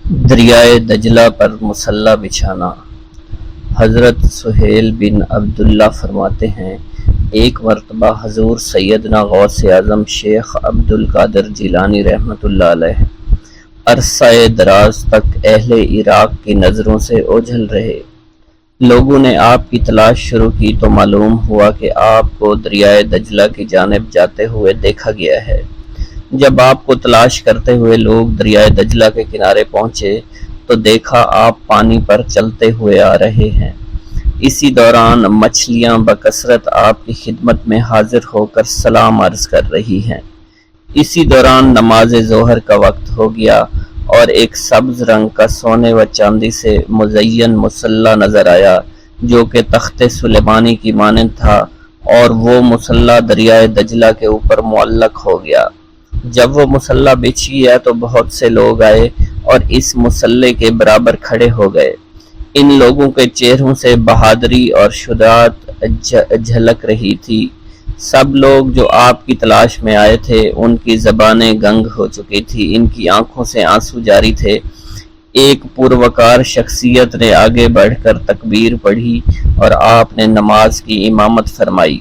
دریائے دجلہ پر مصلی بچھانا۔ حضرت سہیل بن عبداللہ فرماتے ہیں، ایک مرتبہ حضور سیدنا غوث اعظم شیخ عبد القادر جیلانی رحمۃ اللہ علیہ عرصہ دراز تک اہل عراق کی نظروں سے اوجھل رہے۔ لوگوں نے آپ کی تلاش شروع کی تو معلوم ہوا کہ آپ کو دریائے دجلہ کی جانب جاتے ہوئے دیکھا گیا ہے۔ جب آپ کو تلاش کرتے ہوئے لوگ دریائے دجلہ کے کنارے پہنچے تو دیکھا آپ پانی پر چلتے ہوئے آ رہے ہیں۔ اسی دوران مچھلیاں بکثرت آپ کی خدمت میں حاضر ہو کر سلام عرض کر رہی ہیں۔ اسی دوران نماز ظہر کا وقت ہو گیا اور ایک سبز رنگ کا سونے و چاندی سے مزین مصلی نظر آیا جو کہ تخت سلیمانی کی مانند تھا، اور وہ مصلی دریائے دجلہ کے اوپر معلق ہو گیا۔ جب وہ مصلی بچھ گیا تو بہت سے لوگ آئے اور اس مصلی کے برابر کھڑے ہو گئے۔ ان لوگوں کے چہروں سے بہادری اور شجاعت جھلک رہی تھی۔ سب لوگ جو آپ کی تلاش میں آئے تھے ان کی زبانیں گنگ ہو چکی تھی، ان کی آنکھوں سے آنسو جاری تھے۔ ایک پروقار شخصیت نے آگے بڑھ کر تکبیر پڑھی اور آپ نے نماز کی امامت فرمائی۔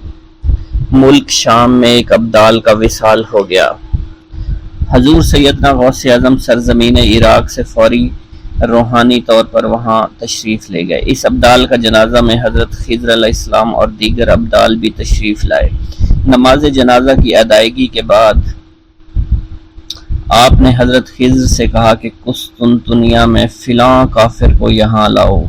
ملک شام میں ایک ابدال کا وصال ہو گیا۔ حضور سیدنا غوث اعظم سرزمین عراق سے فوری روحانی طور پر وہاں تشریف لے گئے۔ اس ابدال کا جنازہ میں حضرت خضر علیہ السلام اور دیگر ابدال بھی تشریف لائے۔ نماز جنازہ کی ادائیگی کے بعد آپ نے حضرت خضر سے کہا کہ قسطنطنیہ میں فلاں کافر کو یہاں لاؤ۔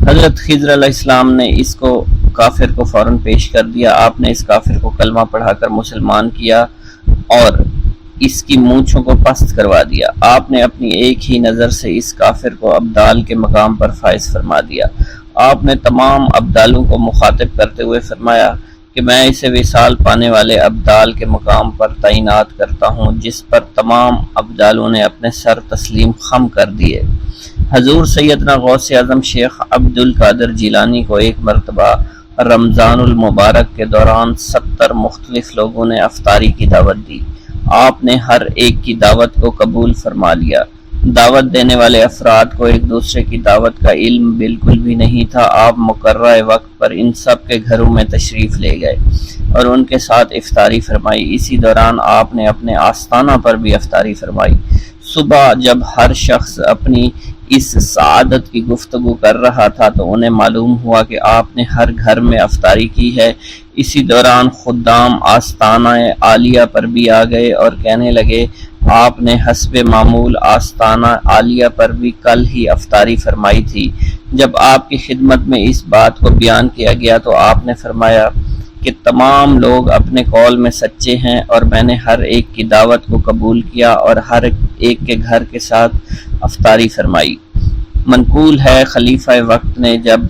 حضرت خضر علیہ السلام نے اس کو کافر کو فوراً پیش کر دیا۔ آپ نے اس کافر کو کلمہ پڑھا کر مسلمان کیا اور اس کی مونچھوں کو پست کروا دیا۔ آپ نے اپنی ایک ہی نظر سے اس کافر کو ابدال کے مقام پر فائز فرما دیا۔ آپ نے تمام ابدالوں کو مخاطب کرتے ہوئے فرمایا کہ میں اسے وصال پانے والے ابدال کے مقام پر تعینات کرتا ہوں، جس پر تمام ابدالوں نے اپنے سر تسلیم خم کر دیے۔ حضور سیدنا غوث اعظم شیخ عبد القادر جیلانی کو ایک مرتبہ رمضان المبارک کے دوران 70 مختلف لوگوں نے افطاری کی دعوت دی۔ آپ نے ہر ایک کی دعوت کو قبول فرما لیا۔ دعوت دینے والے افراد کو ایک دوسرے کی دعوت کا علم بالکل بھی نہیں تھا۔ آپ مقررہ وقت پر ان سب کے گھروں میں تشریف لے گئے اور ان کے ساتھ افطاری فرمائی۔ اسی دوران آپ نے اپنے آستانہ پر بھی افطاری فرمائی۔ صبح جب ہر شخص اپنی اس سعادت کی گفتگو کر رہا تھا تو انہیں معلوم ہوا کہ آپ نے ہر گھر میں افطاری کی ہے۔ اسی دوران خدام آستانہ عالیہ پر بھی آ گئے اور کہنے لگے، آپ نے حسب معمول آستانہ عالیہ پر بھی کل ہی افطاری فرمائی تھی۔ جب آپ کی خدمت میں اس بات کو بیان کیا گیا تو آپ نے فرمایا کہ تمام لوگ اپنے قول میں سچے ہیں اور میں نے ہر ایک کی دعوت کو قبول کیا اور ہر ایک کے گھر کے ساتھ افطاری فرمائی۔ منقول ہے خلیفہ وقت نے جب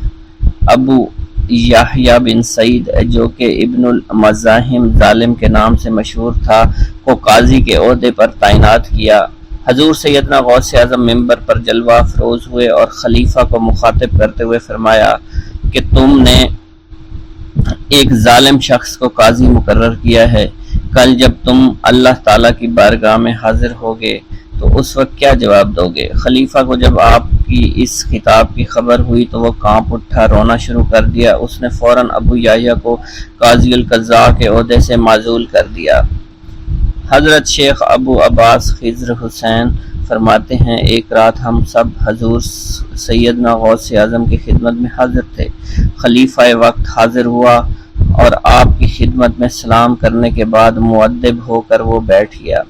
ابو یحییٰ بن سعید جو کہ ابن المزاحم ظالم کے نام سے مشہور تھا کو قاضی کے عہدے پر تعینات کیا، حضور سیدنا غوث اعظم ممبر پر جلوہ افروز ہوئے اور خلیفہ کو مخاطب کرتے ہوئے فرمایا کہ تم نے ایک ظالم شخص کو قاضی مقرر کیا ہے، کل جب تم اللہ تعالیٰ کی بارگاہ میں حاضر ہوگے تو اس وقت کیا جواب دو گے؟ خلیفہ کو جب آپ کی اس خطاب کی خبر ہوئی تو وہ کانپ اٹھا، رونا شروع کر دیا۔ اس نے فوراً ابو یحییٰ کو قاضی القضاء کے عہدے سے معزول کر دیا۔ حضرت شیخ ابو عباس خضر حسین فرماتے ہیں، ایک رات ہم سب حضور سیدنا غوث اعظم کی خدمت میں حاضر تھے۔ خلیفہ وقت حاضر ہوا اور آپ کی خدمت میں سلام کرنے کے بعد مؤدب ہو کر وہ بیٹھ گیا۔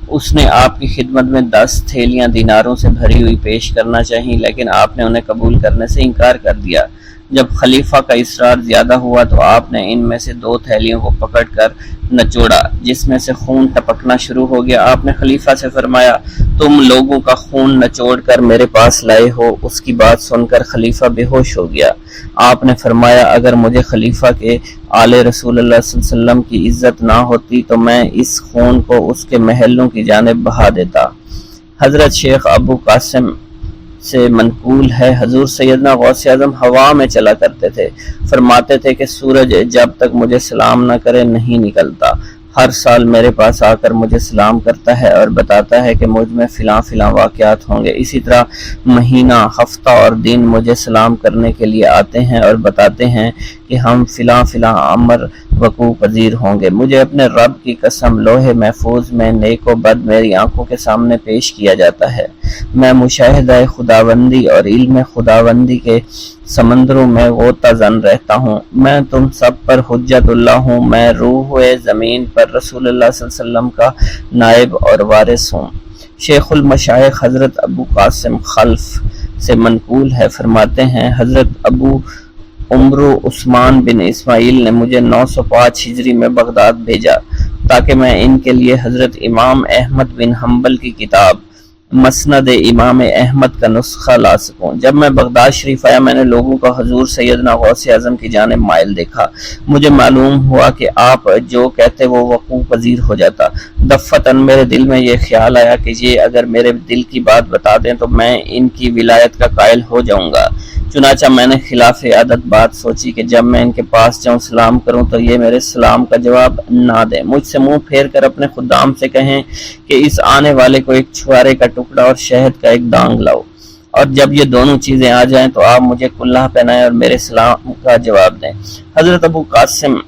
اس نے آپ کی خدمت میں 10 تھیلیاں دیناروں سے بھری ہوئی پیش کرنا چاہیے، لیکن آپ نے انہیں قبول کرنے سے انکار کر دیا۔ جب خلیفہ کا اصرار زیادہ ہوا تو آپ نے ان میں سے 2 تھیلیوں کو پکڑ کر نچوڑا جس میں سے خون ٹپکنا شروع ہو گیا۔ آپ نے خلیفہ سے فرمایا، تم لوگوں کا خون نچوڑ کر میرے پاس لائے ہو۔ اس کی بات سن کر خلیفہ بے ہوش ہو گیا۔ آپ نے فرمایا، اگر مجھے خلیفہ کے آل رسول اللہ صلی اللہ علیہ وسلم کی عزت نہ ہوتی تو میں اس خون کو اس کے محلوں کی جانب بہا دیتا۔ حضرت شیخ ابو قاسم سے منقول ہے، حضور سیدنا غوث اعظم ہوا میں چلا کرتے تھے، فرماتے تھے کہ سورج جب تک مجھے سلام نہ کرے نہیں نکلتا۔ ہر سال میرے پاس آ کر مجھے سلام کرتا ہے اور بتاتا ہے کہ مجھ میں فلاں فلاں واقعات ہوں گے۔ اسی طرح مہینہ، ہفتہ اور دن مجھے سلام کرنے کے لیے آتے ہیں اور بتاتے ہیں کہ ہم فلاں فلاں امر وقوع پذیر ہوں گے۔ مجھے اپنے رب کی قسم لوح محفوظ میں نیک و بد میری آنکھوں کے سامنے پیش کیا جاتا ہے۔ میں مشاہدہ خداوندی اور علم خداوندی کے سمندروں میں غوطہ زن رہتا ہوں۔ میں تم سب پر حجت اللہ ہوں۔ میں روح زمین پر رسول اللہ صلی اللہ علیہ وسلم کا نائب اور وارث ہوں۔ شیخ المشائخ حضرت ابو قاسم خلف سے منقول ہے، فرماتے ہیں حضرت ابو عمرو عثمان بن اسماعیل نے مجھے 905 ہجری میں بغداد بھیجا تاکہ میں ان کے لیے حضرت امام احمد بن حنبل کی کتاب مسند امام احمد کا نسخہ لا سکوں۔ جب میں بغداد شریف آیا میں نے لوگوں کا حضور سیدنا غوث اعظم کی جانب مائل دیکھا۔ مجھے معلوم ہوا کہ آپ جو کہتے وہ وقوع پذیر ہو جاتا۔ دفتن میرے دل میں یہ خیال آیا کہ یہ اگر میرے دل کی بات بتا دیں تو میں ان کی ولایت کا قائل ہو جاؤں گا۔ چنانچہ میں نے خلاف عادت بات سوچی کہ جب میں ان کے پاس جاؤں سلام کروں تو یہ میرے سلام کا جواب نہ دیں، مجھ سے منہ پھیر کر اپنے خدام سے کہیں کہ اس آنے والے کو ایک چھوارے کا ٹکڑا اور شہد کا ایک دانگ لاؤ، اور جب یہ دونوں چیزیں آ جائیں تو آپ مجھے کلہ پہنائیں اور میرے سلام کا جواب دیں۔ حضرت ابو قاسم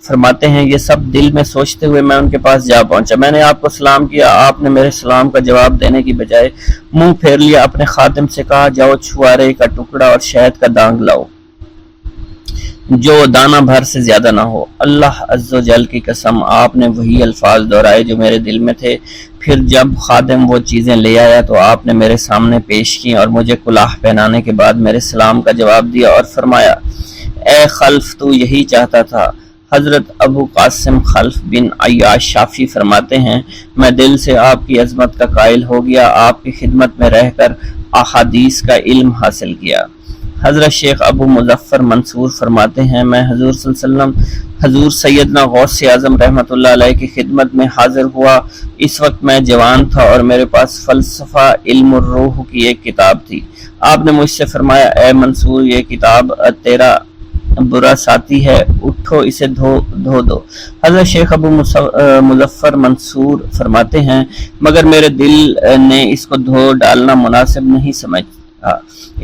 فرماتے ہیں یہ سب دل میں سوچتے ہوئے میں ان کے پاس جا پہنچا۔ میں نے آپ کو سلام کیا، آپ نے میرے سلام کا جواب دینے کی بجائے منہ پھیر لیا۔ اپنے خادم سے کہا جاؤ چھوارے کا ٹکڑا اور شہد کا دانگ لاؤ جو دانہ بھر سے زیادہ نہ ہو۔ اللہ عز و جل کی قسم آپ نے وہی الفاظ دہرائے جو میرے دل میں تھے۔ پھر جب خادم وہ چیزیں لے آیا تو آپ نے میرے سامنے پیش کی اور مجھے کلاه پہنانے کے بعد میرے سلام کا جواب دیا اور فرمایا اے خلف تو یہی چاہتا تھا۔ حضرت ابو قاسم خلف بن عیاش شافی فرماتے ہیں میں دل سے آپ کی عظمت کا قائل ہو گیا، آپ کی خدمت میں رہ کر احادیث کا علم حاصل کیا۔ حضرت شیخ ابو مظفر منصور فرماتے ہیں میں حضور صلی اللہ علیہ وسلم حضور سیدنا غوث اعظم رحمۃ اللہ علیہ کی خدمت میں حاضر ہوا۔ اس وقت میں جوان تھا اور میرے پاس فلسفہ علم الروح کی ایک کتاب تھی۔ آپ نے مجھ سے فرمایا اے منصور یہ کتاب تیرا برا ساتھی ہے، اٹھو اسے دھو دو۔ حضرت شیخ ابو مظفر منصور فرماتے ہیں مگر میرے دل نے اس کو دھو ڈالنا مناسب نہیں سمجھا۔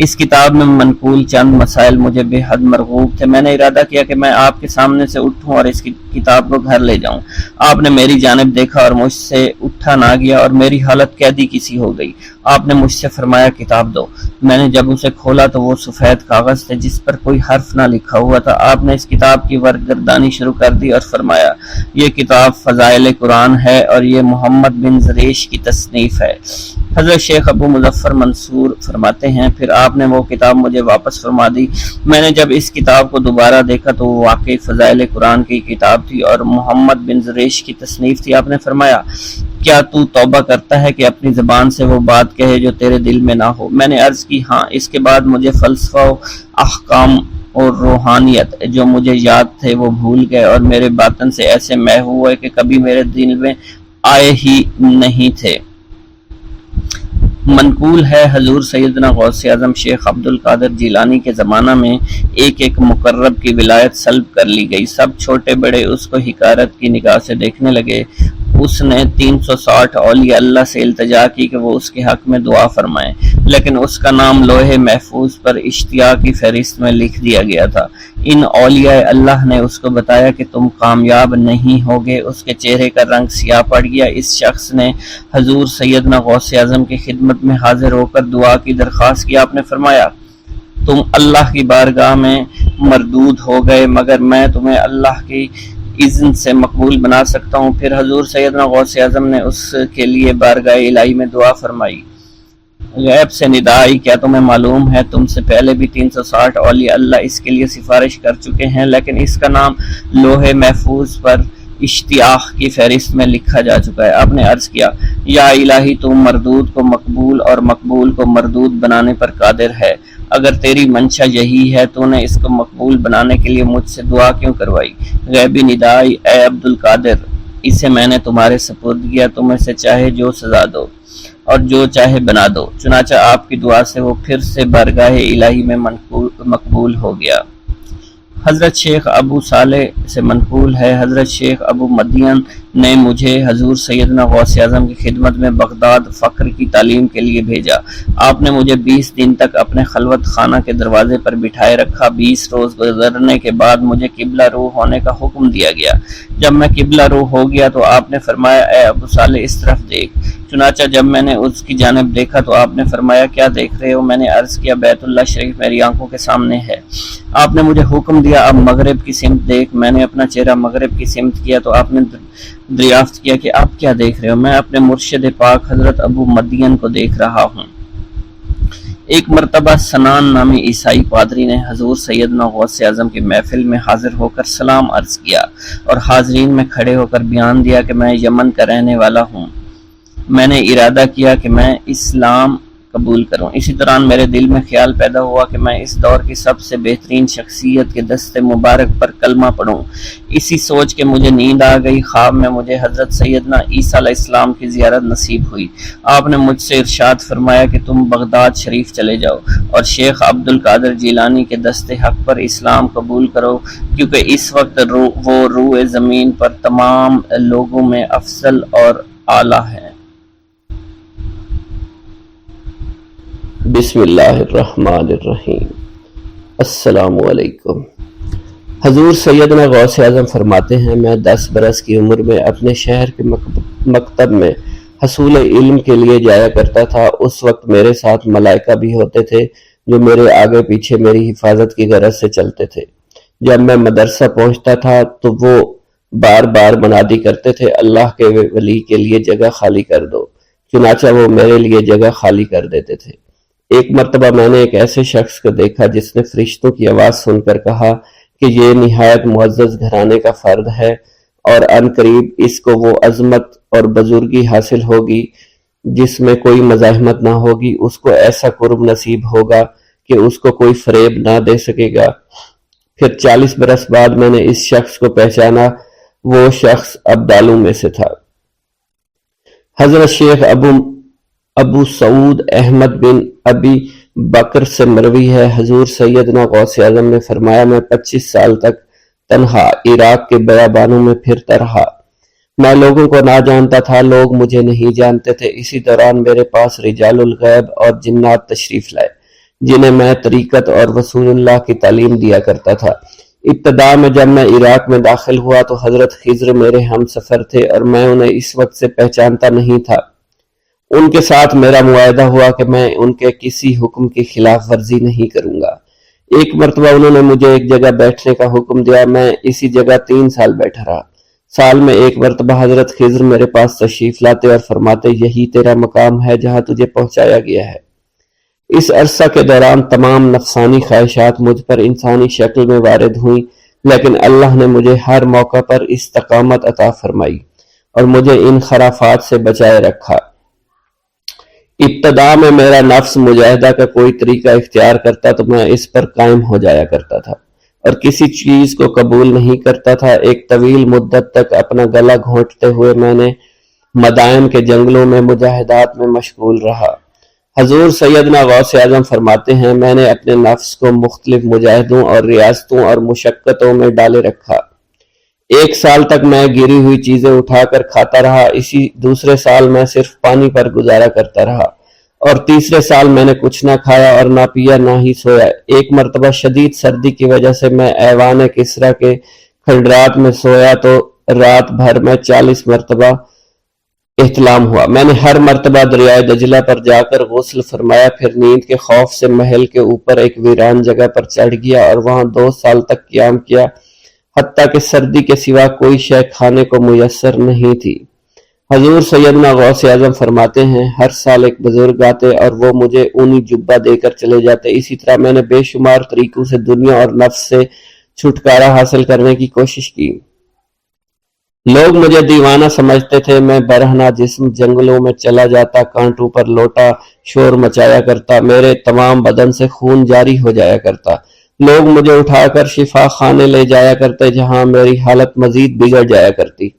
اس کتاب میں منقول چند مسائل مجھے بے حد مرغوب تھے۔ میں نے ارادہ کیا کہ میں آپ کے سامنے سے اٹھوں اور اس کی کتاب کو گھر لے جاؤں۔ آپ نے میری جانب دیکھا اور مجھ سے اٹھا نہ گیا اور میری حالت قیدی کسی ہو گئی۔ آپ نے مجھ سے فرمایا کتاب دو۔ میں نے جب اسے کھولا تو وہ سفید کاغذ تھے جس پر کوئی حرف نہ لکھا ہوا تھا۔ آپ نے اس کتاب کی ورقگردانی شروع کر دی اور فرمایا یہ کتاب فضائل قرآن ہے اور یہ محمد بن زریش کی تصنیف ہے۔ حضرت شیخ ابو مظفر منصور فرماتے ہیں پھر آپ نے وہ کتاب مجھے واپس فرما دی۔ میں نے جب اس کتاب کو دوبارہ دیکھا تو وہ واقعی فضائل قرآن کی کتاب تھی اور محمد بن زریش کی تصنیف تھی۔ آپ نے فرمایا کیا تو توبہ کرتا ہے کہ اپنی زبان سے وہ بات کہے جو تیرے دل میں نہ ہو؟ میں نے عرض کی ہاں۔ اس کے بعد مجھے فلسفہ و احکام اور روحانیت جو مجھے یاد تھے وہ بھول گئے اور میرے باطن سے ایسے محو ہوئے کہ کبھی میرے دل میں آئے ہی نہیں تھے۔ منقول ہے حضور سیدنا غوث اعظم شیخ عبد القادر جیلانی کے زمانہ میں ایک مقرب کی ولایت سلب کر لی گئی۔ سب چھوٹے بڑے اس کو حقارت کی نگاہ سے دیکھنے لگے۔ اس نے 360 اولیاء اللہ سے التجا کی کہ وہ اس کے حق میں دعا فرمائیں، لیکن اس کا نام لوح محفوظ پر اشتیاق کی فہرست میں لکھ دیا گیا تھا۔ ان اولیاء اللہ نے اس کو بتایا کہ تم کامیاب نہیں ہوگے۔ اس کے چہرے کا رنگ سیاہ پڑ گیا۔ اس شخص نے حضور سیدنا غوث اعظم کی خدمت میں حاضر ہو کر دعا کی درخواست کی۔ آپ نے فرمایا تم اللہ کی بارگاہ میں مردود ہو گئے مگر میں تمہیں اللہ کی اذن سے مقبول بنا سکتا ہوں۔ پھر حضور سیدنا غوث اعظم نے اس کے لیے بارگاہ الہی میں دعا فرمائی۔ غیب سے ندا آئی کیا تمہیں معلوم ہے تم سے پہلے بھی 360 اولیاء اللہ اس کے لیے سفارش کر چکے ہیں لیکن اس کا نام لوح محفوظ پر اشتیاق کی فہرست میں لکھا جا چکا ہے۔ آپ نے عرض کیا یا الہی تو مردود کو مقبول اور مقبول کو مردود بنانے پر قادر ہے۔ اگر تیری منشا یہی ہے تو نے اس کو مقبول بنانے کے لیے مجھ سے دعا کیوں کروائی؟ غیبی ندائی اے عبد القادر اسے میں نے تمہارے سپرد کیا، تم اسے چاہے جو سزا دو اور جو چاہے بنا دو۔ چنانچہ آپ کی دعا سے وہ پھر سے بارگاہ الہی میں مقبول ہو گیا۔ حضرت شیخ ابو صالح سے منقول ہے حضرت شیخ ابو مدین نے مجھے حضور سیدنا غوث اعظم کی خدمت میں بغداد فقر کی تعلیم کے لیے بھیجا۔ آپ نے مجھے 20 دن تک اپنے خلوت خانہ کے دروازے پر بٹھائے رکھا۔ 20 روز گزرنے کے بعد مجھے قبلہ رو ہونے کا حکم دیا گیا۔ جب میں قبلہ رو ہو گیا تو آپ نے فرمایا اے ابو صالح اس طرف دیکھ۔ چنانچہ جب میں نے اس کی جانب دیکھا تو آپ نے فرمایا کیا دیکھ رہے ہو؟ میں نے عرض کیا بیت اللہ شریف میری آنکھوں کے سامنے ہے۔ آپ نے مجھے حکم دیا اب مغرب کی سمت دیکھ۔ میں نے اپنا چہرہ مغرب کی سمت کیا تو آپ نے دریافت کیا کہ آپ کیا دیکھ رہے ہو؟ میں اپنے مرشد پاک حضرت ابو مدین کو دیکھ رہا ہوں۔ ایک مرتبہ سنان نامی عیسائی پادری نے حضور سیدنا غوث اعظم کی محفل میں حاضر ہو کر سلام عرض کیا اور حاضرین میں کھڑے ہو کر بیان دیا کہ میں یمن کا رہنے والا ہوں۔ میں نے ارادہ کیا کہ میں اسلام قبول کروں۔ اسی دوران میرے دل میں خیال پیدا ہوا کہ میں اس دور کی سب سے بہترین شخصیت کے دست مبارک پر کلمہ پڑھوں۔ اسی سوچ کے مجھے نیند آ گئی۔ خواب میں مجھے حضرت سیدنا عیسیٰ علیہ السلام کی زیارت نصیب ہوئی۔ آپ نے مجھ سے ارشاد فرمایا کہ تم بغداد شریف چلے جاؤ اور شیخ عبد القادر جیلانی کے دست حق پر اسلام قبول کرو، کیونکہ اس وقت وہ روئے زمین پر تمام لوگوں میں افضل اور اعلیٰ ہے۔ بسم اللہ الرحمن الرحیم۔ السلام علیکم۔ حضور سیدنا غوث اعظم فرماتے ہیں میں 10 برس کی عمر میں اپنے شہر کے مکتب میں حصول علم کے لیے جایا کرتا تھا۔ اس وقت میرے ساتھ ملائکہ بھی ہوتے تھے جو میرے آگے پیچھے میری حفاظت کی غرض سے چلتے تھے۔ جب میں مدرسہ پہنچتا تھا تو وہ بار بار منادی کرتے تھے اللہ کے ولی کے لیے جگہ خالی کر دو، چنانچہ وہ میرے لیے جگہ خالی کر دیتے تھے۔ ایک مرتبہ میں نے ایک ایسے شخص کو دیکھا جس نے فرشتوں کی آواز سن کر کہا کہ یہ نہایت معزز گھرانے کا فرد ہے اور ان قریب اس کو وہ عظمت اور بزرگی حاصل ہوگی جس میں کوئی مزاحمت نہ ہوگی۔ اس کو ایسا قرب نصیب ہوگا کہ اس کو کوئی فریب نہ دے سکے گا۔ پھر 40 برس بعد میں نے اس شخص کو پہچانا، وہ شخص ابدالوں میں سے تھا۔ حضرت شیخ ابو سعود احمد بن ابی بکر سے مروی ہے، حضور سیدنا غوث اعظم نے فرمایا میں 25 سال تک تنہا عراق کے بیابانوں میں پھرتا رہا۔ میں لوگوں کو نہ جانتا تھا، لوگ مجھے نہیں جانتے تھے۔ اسی دوران میرے پاس رجال الغیب اور جنات تشریف لائے جنہیں میں طریقت اور رسول اللہ کی تعلیم دیا کرتا تھا۔ ابتدا میں جب میں عراق میں داخل ہوا تو حضرت خضر میرے ہم سفر تھے اور میں انہیں اس وقت سے پہچانتا نہیں تھا۔ ان کے ساتھ میرا معاہدہ ہوا کہ میں ان کے کسی حکم کی خلاف ورزی نہیں کروں گا۔ ایک مرتبہ انہوں نے مجھے ایک جگہ بیٹھنے کا حکم دیا، میں اسی جگہ 3 سال بیٹھا رہا۔ سال میں ایک مرتبہ حضرت خضر میرے پاس تشریف لاتے اور فرماتے یہی تیرا مقام ہے جہاں تجھے پہنچایا گیا ہے۔ اس عرصہ کے دوران تمام نفسانی خواہشات مجھ پر انسانی شکل میں وارد ہوئیں، لیکن اللہ نے مجھے ہر موقع پر استقامت عطا فرمائی اور مجھے ان خرافات سے بچائے رکھا۔ ابتدا میں میرا نفس مجاہدہ کا کوئی طریقہ اختیار کرتا تو میں اس پر قائم ہو جایا کرتا تھا اور کسی چیز کو قبول نہیں کرتا تھا۔ ایک طویل مدت تک اپنا گلا گھونٹتے ہوئے میں نے مدائن کے جنگلوں میں مجاہدات میں مشغول رہا۔ حضور سیدنا غوث اعظم فرماتے ہیں میں نے اپنے نفس کو مختلف مجاہدوں اور ریاستوں اور مشقتوں میں ڈالے رکھا۔ 1 سال تک میں گری ہوئی چیزیں اٹھا کر کھاتا رہا، اسی دوسرے سال میں صرف پانی پر گزارا کرتا رہا اور تیسرے سال میں نے کچھ نہ کھایا اور نہ پیا نہ ہی سویا۔ ایک مرتبہ شدید سردی کی وجہ سے میں ایوان کسریٰ کے کھنڈرات میں سویا تو رات بھر میں 40 مرتبہ احتلام ہوا۔ میں نے ہر مرتبہ دریائے دجلہ پر جا کر غسل فرمایا، پھر نیند کے خوف سے محل کے اوپر ایک ویران جگہ پر چڑھ گیا اور وہاں 2 سال تک قیام کیا، حتیٰ کہ سردی کے سوا کوئی شے کھانے کو میسر نہیں تھی۔ حضور سیدنا غوث اعظم فرماتے ہیں ہر سال ایک بزرگ آتے اور وہ مجھے اونی جبہ دے کر چلے جاتے۔ اسی طرح میں نے بے شمار طریقوں سے دنیا اور نفس سے چھٹکارا حاصل کرنے کی کوشش کی۔ لوگ مجھے دیوانہ سمجھتے تھے، میں برہنہ جسم جنگلوں میں چلا جاتا، کانٹوں پر لوٹا شور مچایا کرتا، میرے تمام بدن سے خون جاری ہو جایا کرتا۔ لوگ مجھے اٹھا کر شفا خانے لے جایا کرتے جہاں میری حالت مزید بگڑ جایا کرتی۔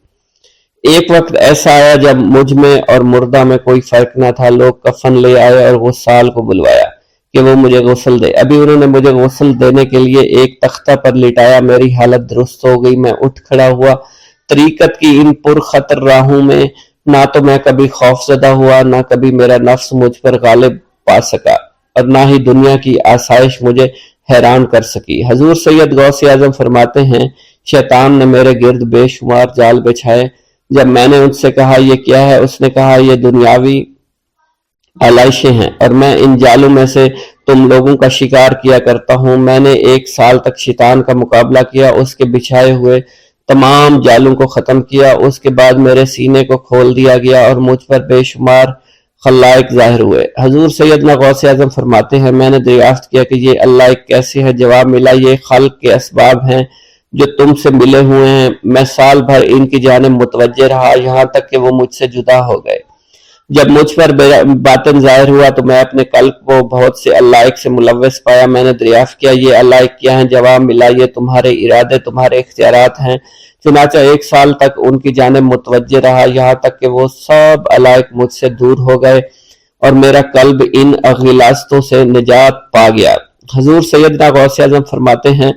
ایک وقت ایسا آیا جب مجھ میں اور مردہ میں کوئی فرق نہ تھا۔ لوگ کفن لے آئے اور غسال کو بلوایا کہ وہ مجھے غسل دے۔ ابھی انہوں نے مجھے غسل دینے کے لیے ایک تختہ پر لٹایا، میری حالت درست ہو گئی، میں اٹھ کھڑا ہوا، طریقت کی ان پرخطر راہوں میں نہ تو میں کبھی خوفزدہ ہوا، نہ کبھی میرا نفس مجھ پر غالب پا سکا، اور نہ ہی دنیا کی آسائش مجھے حیران کر سکی۔ حضور سید غوث اعظم فرماتے ہیں، شیطان نے میرے گرد بے شمار جال بچھائے۔ جب میں نے ان سے کہا یہ کیا ہے، اس نے کہا یہ دنیاوی آلائشیں ہیں، اور میں ان جالوں میں سے تم لوگوں کا شکار کیا کرتا ہوں۔ میں نے 1 سال تک شیطان کا مقابلہ کیا، اس کے بچھائے ہوئے تمام جالوں کو ختم کیا۔ اس کے بعد میرے سینے کو کھول دیا گیا اور مجھ پر بے شمار خلائق ظاہر ہوئے۔ حضور سیدنا غوث اعظم فرماتے ہیں، میں نے دریافت کیا کہ یہ اللہ کیسے ہے؟ جواب ملا، یہ خلق کے اسباب ہیں جو تم سے ملے ہوئے ہیں۔ میں سال بھر ان کی جانب متوجہ رہا، یہاں تک کہ وہ مجھ سے جدا ہو گئے۔ جب مجھ پر باطن ظاہر ہوا تو میں اپنے قلب کو بہت سے علائق سے ملوث پایا۔ میں نے دریافت کیا یہ علائق کیا ہیں؟ جواب ملا، یہ تمہارے ارادے، تمہارے اختیارات ہیں۔ چنانچہ 1 سال تک ان کی جانب متوجہ رہا، یہاں تک کہ وہ سب علائق مجھ سے دور ہو گئے اور میرا قلب ان غلاظتوں سے نجات پا گیا۔ حضور سیدنا غوث اعظم فرماتے ہیں،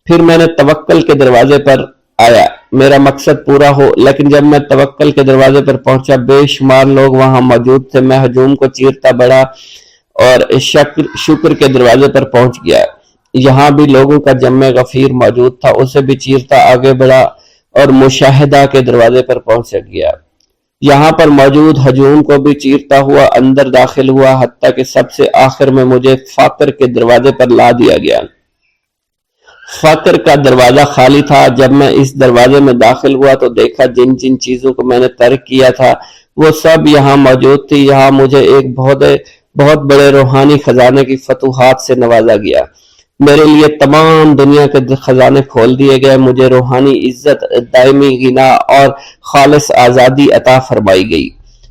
پھر میں نے توکل کے دروازے پر آیا، میرا مقصد پورا ہو، لیکن جب میں توکل کے دروازے پر پہنچا بے شمار لوگ وہاں موجود تھے۔ میں ہجوم کو چیرتا بڑھا اور شکر کے دروازے پر پہنچ گیا، یہاں بھی لوگوں کا جمع غفیر موجود تھا، اسے بھی چیرتا آگے بڑھا اور مشاہدہ کے دروازے پر پہنچ گیا، یہاں پر موجود ہجوم کو بھی چیرتا ہوا اندر داخل ہوا، حتیٰ کہ سب سے آخر میں مجھے فقر کے دروازے پر لا دیا گیا۔ فقر کا دروازہ خالی تھا۔ جب میں اس دروازے میں داخل ہوا تو دیکھا جن جن چیزوں کو میں نے ترک کیا تھا وہ سب یہاں موجود تھی۔ یہاں مجھے ایک بہت بڑے روحانی خزانے کی فتوحات سے نوازا گیا، میرے لیے تمام دنیا کے خزانے کھول دیے گئے، مجھے روحانی عزت، دائمی غنا اور خالص آزادی عطا فرمائی گئی۔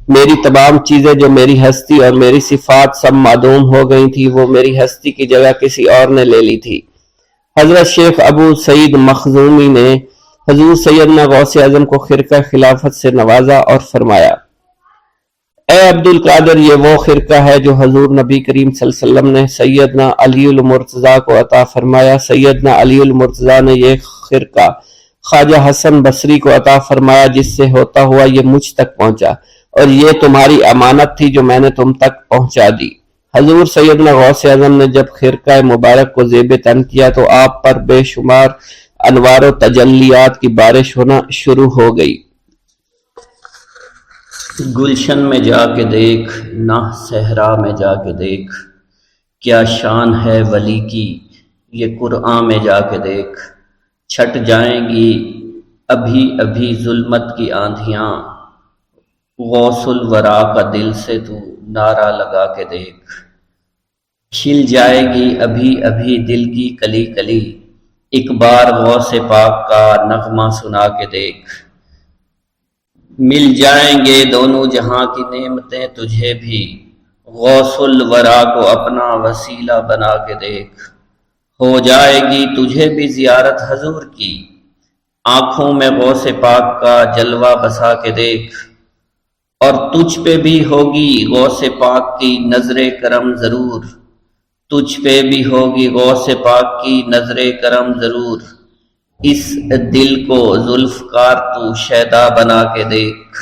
میری تمام چیزیں جو میری ہستی اور میری صفات سب معدوم ہو گئی تھی، وہ میری ہستی کی جگہ کسی اور نے لے لی تھی۔ حضرت شیخ ابو سعید مخزومی نے حضور سیدنا غوث اعظم کو خرقہ خلافت سے نوازا اور فرمایا، اے عبد القادر، یہ وہ خرقہ ہے جو حضور نبی کریم صلی اللہ علیہ وسلم نے سیدنا علی المرتضیٰ کو عطا فرمایا۔ سیدنا علی المرتضیٰ نے یہ خرقہ خواجہ حسن بصری کو عطا فرمایا، جس سے ہوتا ہوا یہ مجھ تک پہنچا، اور یہ تمہاری امانت تھی جو میں نے تم تک پہنچا دی۔ حضور سیدنا غوث اعظم نے جب خرقہ مبارک کو زیب تن کیا تو آپ پر بے شمار انوار و تجلیات کی بارش ہونا شروع ہو گئی۔ گلشن میں جا کے دیکھ، نہ صحرا میں جا کے دیکھ، کیا شان ہے ولی کی یہ قرآن میں جا کے دیکھ۔ چھٹ جائیں گی ابھی ابھی ظلمت کی آندھیاں، غوث الورا کا دل سے تو نعرہ لگا کے دیکھ۔ کھل جائے گی ابھی ابھی دل کی کلی کلی، ایک بار غوث پاک کا نغمہ سنا کے دیکھ۔ مل جائیں گے دونوں جہاں کی نعمتیں تجھے بھی، غوث الورا کو اپنا وسیلہ بنا کے دیکھ۔ ہو جائے گی تجھے بھی زیارت حضور کی، آنکھوں میں غوث پاک کا جلوہ بسا کے دیکھ۔ اور تجھ پہ بھی ہوگی غوث پاک کی نظر کرم ضرور، تجھ پہ بھی ہوگی غوث پاک کی نظر کرم ضرور، اس دل کو ذوالفقار تو شیدا بنا کے دیکھ۔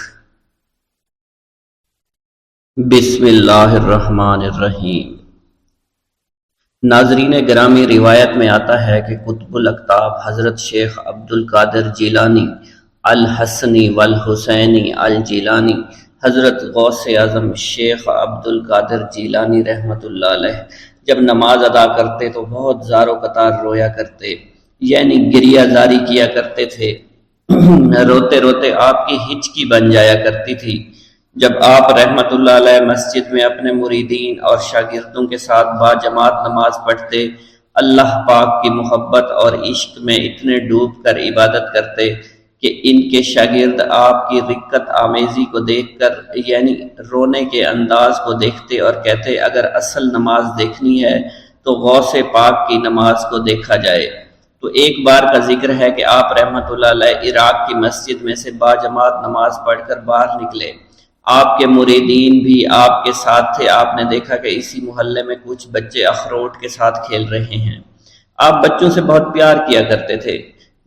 بسم اللہ الرحمن الرحیم۔ ناظرین گرامی، روایت میں آتا ہے کہ قطب الاقطاب حضرت شیخ عبد القادر جیلانی الحسنی والحسینی الجیلانی، حضرت غوث اعظم شیخ عبد القادر جیلانی رحمۃ اللہ علیہ جب نماز ادا کرتے تو بہت زار و قطار رویا کرتے، یعنی گریہ زاری کیا کرتے تھے۔ روتے روتے آپ کی ہچکی بن جایا کرتی تھی۔ جب آپ رحمت اللہ علیہ مسجد میں اپنے مریدین اور شاگردوں کے ساتھ با جماعت نماز پڑھتے، اللہ پاک کی محبت اور عشق میں اتنے ڈوب کر عبادت کرتے کہ ان کے شاگرد آپ کی رقت آمیزی کو دیکھ کر، یعنی رونے کے انداز کو دیکھتے اور کہتے، اگر اصل نماز دیکھنی ہے تو غوث پاک کی نماز کو دیکھا جائے۔ تو ایک بار کا ذکر ہے کہ آپ رحمت اللہ علیہ عراق کی مسجد میں سے با جماعت نماز پڑھ کر باہر نکلے، آپ کے مریدین بھی آپ کے ساتھ تھے۔ آپ نے دیکھا کہ اسی محلے میں کچھ بچے اخروٹ کے ساتھ کھیل رہے ہیں۔ آپ بچوں سے بہت پیار کیا کرتے تھے۔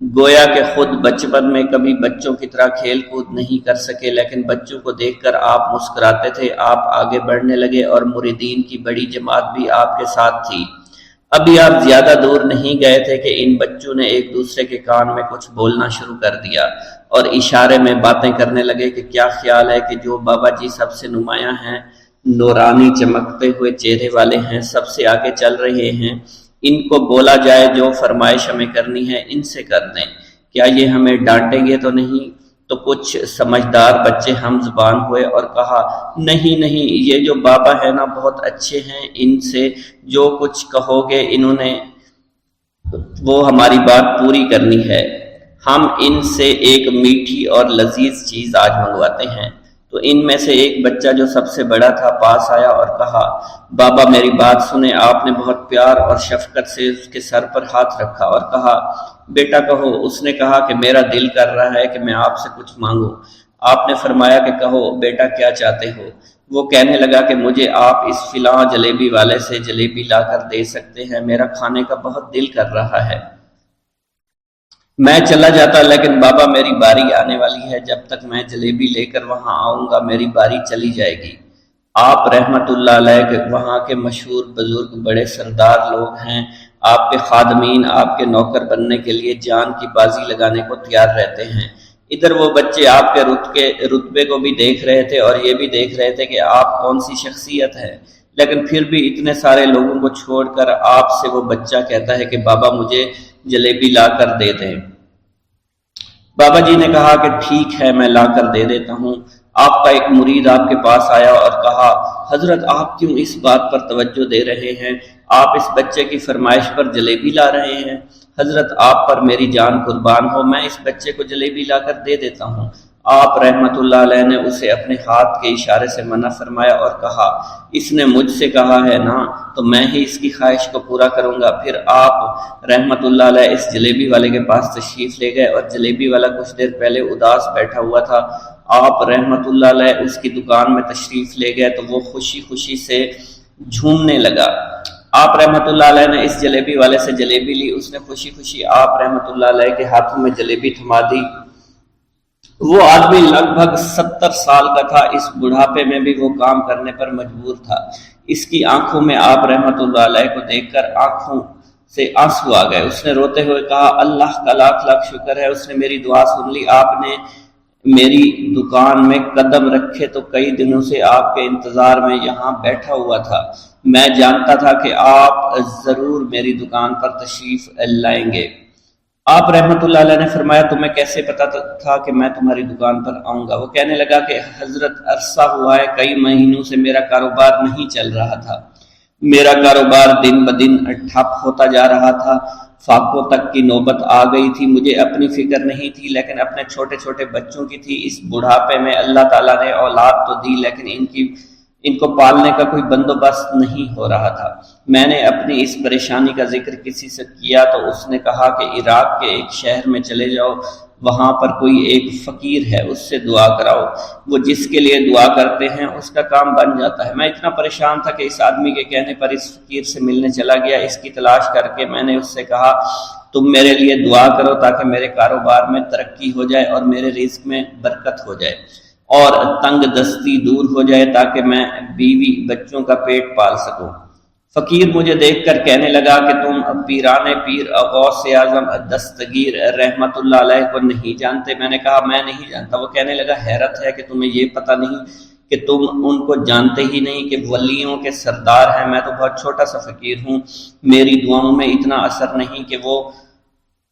گویا کہ خود بچپن میں کبھی بچوں کی طرح کھیل کود نہیں کر سکے، لیکن بچوں کو دیکھ کر آپ مسکراتے تھے۔ آپ آگے بڑھنے لگے اور مریدین کی بڑی جماعت بھی آپ کے ساتھ تھی۔ ابھی آپ زیادہ دور نہیں گئے تھے کہ ان بچوں نے ایک دوسرے کے کان میں کچھ بولنا شروع کر دیا اور اشارے میں باتیں کرنے لگے کہ کیا خیال ہے کہ جو بابا جی سب سے نمایاں ہیں، نورانی چمکتے ہوئے چہرے والے ہیں، سب سے آگے چل رہے ہیں، ان کو بولا جائے جو فرمائش ہمیں کرنی ہے ان سے کر دیں، کیا یہ ہمیں ڈانٹیں گے تو نہیں؟ تو کچھ سمجھدار بچے ہم زبان ہوئے اور کہا نہیں نہیں، یہ جو بابا ہے نا بہت اچھے ہیں، ان سے جو کچھ کہو گے انہوں نے وہ ہماری بات پوری کرنی ہے، ہم ان سے ایک میٹھی اور لذیذ چیز آج منگواتے ہیں۔ تو ان میں سے ایک بچہ جو سب سے بڑا تھا پاس آیا اور کہا بابا میری بات سنیں۔ آپ نے بہت پیار اور شفقت سے اس کے سر پر ہاتھ رکھا اور کہا بیٹا کہو۔ اس نے کہا کہ میرا دل کر رہا ہے کہ میں آپ سے کچھ مانگوں۔ آپ نے فرمایا کہ کہو بیٹا کیا چاہتے ہو؟ وہ کہنے لگا کہ مجھے آپ اس فلاں جلیبی والے سے جلیبی لا کر دے سکتے ہیں، میرا کھانے کا بہت دل کر رہا ہے۔ میں چلا جاتا لیکن بابا میری باری آنے والی ہے، جب تک میں جلیبی لے کر وہاں آؤں گا میری باری چلی جائے گی۔ آپ رحمت اللہ علیہ کے وہاں کے مشہور بزرگ بڑے سردار لوگ ہیں، آپ کے خادمین آپ کے نوکر بننے کے لیے جان کی بازی لگانے کو تیار رہتے ہیں۔ ادھر وہ بچے آپ کے رتبے کو بھی دیکھ رہے تھے اور یہ بھی دیکھ رہے تھے کہ آپ کون سی شخصیت ہے، لیکن پھر بھی اتنے سارے لوگوں کو چھوڑ کر آپ سے وہ بچہ کہتا ہے کہ بابا مجھے جلیبی لا کر دے دیں۔ بابا جی نے کہا کہ ٹھیک ہے میں لا کر دے دیتا ہوں۔ آپ کا ایک مرید آپ کے پاس آیا اور کہا حضرت آپ کیوں اس بات پر توجہ دے رہے ہیں؟ آپ اس بچے کی فرمائش پر جلیبی لا رہے ہیں۔ حضرت آپ پر میری جان قربان ہو، میں اس بچے کو جلیبی لا کر دے دیتا ہوں۔ آپ رحمت اللہ علیہ نے اسے اپنے ہاتھ کے اشارے سے منع فرمایا اور کہا اس نے مجھ سے کہا ہے نا تو میں ہی اس کی خواہش کو پورا کروں گا۔ پھر آپ رحمت اللہ علیہ اس جلیبی والے کے پاس تشریف لے گئے اور جلیبی والا کچھ دیر پہلے اداس بیٹھا ہوا تھا۔ آپ رحمت اللہ علیہ اس کی دکان میں تشریف لے گئے تو وہ خوشی خوشی سے جھومنے لگا۔ آپ رحمت اللہ علیہ نے اس جلیبی والے سے جلیبی لی، اس نے خوشی خوشی آپ رحمت اللہ علیہ کے ہاتھوں میں جلیبی تھما دی۔ وہ آدمی لگ بھگ 70 سال کا تھا، اس بڑھاپے میں بھی وہ کام کرنے پر مجبور تھا۔ اس کی آنکھوں میں آپ رحمت اللہ علیہ کو دیکھ کر آنکھوں سے آنسو آ گئے۔ اس نے روتے ہوئے کہا اللہ کا لاکھ لاکھ شکر ہے، اس نے میری دعا سن لی۔ آپ نے میری دکان میں قدم رکھے تو کئی دنوں سے آپ کے انتظار میں یہاں بیٹھا ہوا تھا۔ میں جانتا تھا کہ آپ ضرور میری دکان پر تشریف لائیں گے۔ آپ رحمت اللہ علیہ نے فرمایا تمہیں کیسے پتا تھا کہ میں تمہاری دکان پر آؤں گا؟ وہ کہنے لگا کہ حضرت عرصہ ہوا ہے، کئی مہینوں سے میرا کاروبار نہیں چل رہا تھا، میرا کاروبار دن بدن ٹھپ ہوتا جا رہا تھا، فاقوں تک کی نوبت آ گئی تھی۔ مجھے اپنی فکر نہیں تھی لیکن اپنے چھوٹے چھوٹے بچوں کی تھی۔ اس بڑھاپے میں اللہ تعالیٰ نے اولاد تو دی لیکن ان کو پالنے کا کوئی بندوبست نہیں ہو رہا تھا۔ میں نے اپنی اس پریشانی کا ذکر کسی سے کیا تو اس نے کہا کہ عراق کے ایک شہر میں چلے جاؤ، وہاں پر کوئی ایک فقیر ہے، اس سے دعا کراؤ، وہ جس کے لیے دعا کرتے ہیں اس کا کام بن جاتا ہے۔ میں اتنا پریشان تھا کہ اس آدمی کے کہنے پر اس فقیر سے ملنے چلا گیا۔ اس کی تلاش کر کے میں نے اس سے کہا تم میرے لیے دعا کرو تاکہ میرے کاروبار میں ترقی ہو جائے اور میرے رزق میں برکت ہو جائے اور تنگ دستی دور ہو جائے تاکہ میں بیوی بچوں کا پیٹ پال سکوں۔ فقیر مجھے دیکھ کر کہنے لگا کہ تم پیران پیر غوث اعظم دستگیر رحمت اللہ علیہ کو نہیں جانتے؟ میں نے کہا میں نہیں جانتا۔ وہ کہنے لگا حیرت ہے کہ تمہیں یہ پتہ نہیں کہ تم ان کو جانتے ہی نہیں کہ ولیوں کے سردار ہیں۔ میں تو بہت چھوٹا سا فقیر ہوں، میری دعاؤں میں اتنا اثر نہیں کہ وہ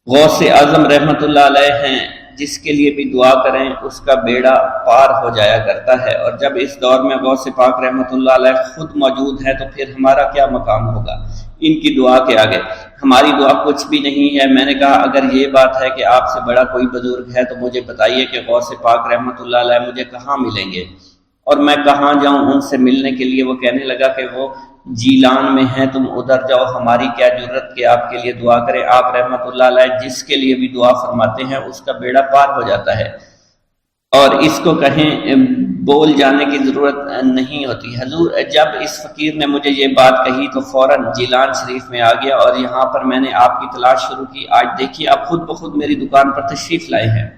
غوث اعظم رحمت اللہ علیہ ہیں، جس کے لیے بھی دعا کریں اس کا بیڑا پار ہو جایا کرتا ہے، اور جب اس دور میں غوث پاک رحمت اللہ علیہ خود موجود ہے تو پھر ہمارا کیا مقام ہوگا ان کی دعا کے آگے؟ ہماری دعا کچھ بھی نہیں ہے۔ میں نے کہا اگر یہ بات ہے کہ آپ سے بڑا کوئی بزرگ ہے تو مجھے بتائیے کہ غوث پاک رحمت اللہ علیہ مجھے کہاں ملیں گے اور میں کہاں جاؤں ان سے ملنے کے لیے؟ وہ کہنے لگا کہ وہ جیلان میں ہیں، تم ادھر جاؤ، ہماری کیا جرت کہ آپ کے لیے دعا کریں۔ آپ رحمت اللہ علیہ جس کے لیے بھی دعا فرماتے ہیں اس کا بیڑا پار ہو جاتا ہے، اور اس کو کہیں بول جانے کی ضرورت نہیں ہوتی۔ حضور جب اس فقیر نے مجھے یہ بات کہی تو فوراً جیلان شریف میں آ گیا اور یہاں پر میں نے آپ کی تلاش شروع کی۔ آج دیکھیے آپ خود بخود میری دکان پر تشریف لائے ہیں۔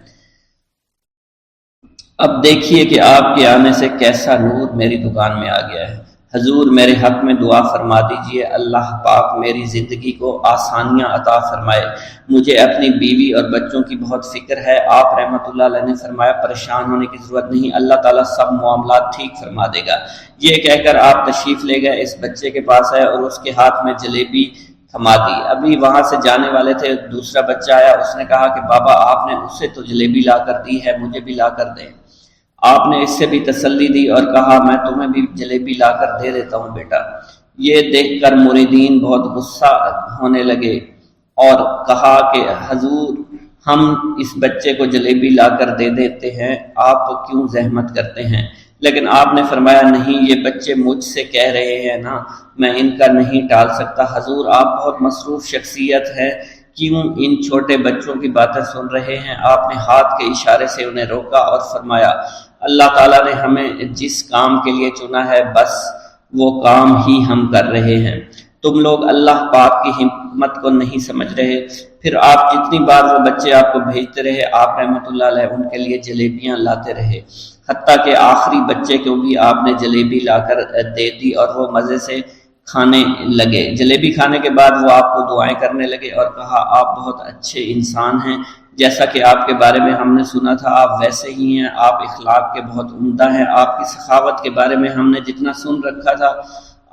اب دیکھیے کہ آپ کے آنے سے کیسا نور میری دکان میں آ گیا ہے۔ حضور میرے حق میں دعا فرما دیجئے، اللہ پاک میری زندگی کو آسانیاں عطا فرمائے، مجھے اپنی بیوی اور بچوں کی بہت فکر ہے۔ آپ رحمۃ اللہ علیہ نے فرمایا پریشان ہونے کی ضرورت نہیں، اللہ تعالیٰ سب معاملات ٹھیک فرما دے گا۔ یہ کہہ کر آپ تشریف لے گئے، اس بچے کے پاس آئے اور اس کے ہاتھ میں جلیبی تھما دی۔ ابھی وہاں سے جانے والے تھے، دوسرا بچہ آیا، اس نے کہا کہ بابا آپ نے اسے تو جلیبی لا کر دی ہے، مجھے بھی لا کر دیں۔ آپ نے اس سے بھی تسلی دی اور کہا میں تمہیں بھی جلیبی لا کر دے دیتا ہوں بیٹا۔ یہ دیکھ کر مریدین بہت غصہ ہونے لگے اور کہا کہ حضور ہم اس بچے کو جلیبی لا کر دے دیتے ہیں، آپ کیوں زحمت کرتے ہیں؟ لیکن آپ نے فرمایا نہیں، یہ بچے مجھ سے کہہ رہے ہیں نا، میں ان کا نہیں ٹال سکتا۔ حضور آپ بہت مصروف شخصیت ہے، کیوں ان چھوٹے بچوں کی باتیں سن رہے ہیں؟ آپ نے ہاتھ کے اشارے سے انہیں روکا اور فرمایا اللہ تعالیٰ نے ہمیں جس کام کے لیے چنا ہے بس وہ کام ہی ہم کر رہے ہیں، تم لوگ اللہ پاک کی حکمت کو نہیں سمجھ رہے۔ پھر آپ جتنی بار وہ بچے آپ کو بھیجتے رہے، آپ رحمۃ اللہ علیہ ان کے لیے جلیبیاں لاتے رہے، حتیٰ کہ آخری بچے کو بھی آپ نے جلیبی لا کر دے دی اور وہ مزے سے کھانے لگے۔ جلیبی کھانے کے بعد وہ آپ کو دعائیں کرنے لگے اور کہا آپ بہت اچھے انسان ہیں، جیسا کہ آپ کے بارے میں ہم نے سنا تھا آپ ویسے ہی ہیں، آپ اخلاق کے بہت عمدہ ہیں، آپ کی سخاوت کے بارے میں ہم نے جتنا سن رکھا تھا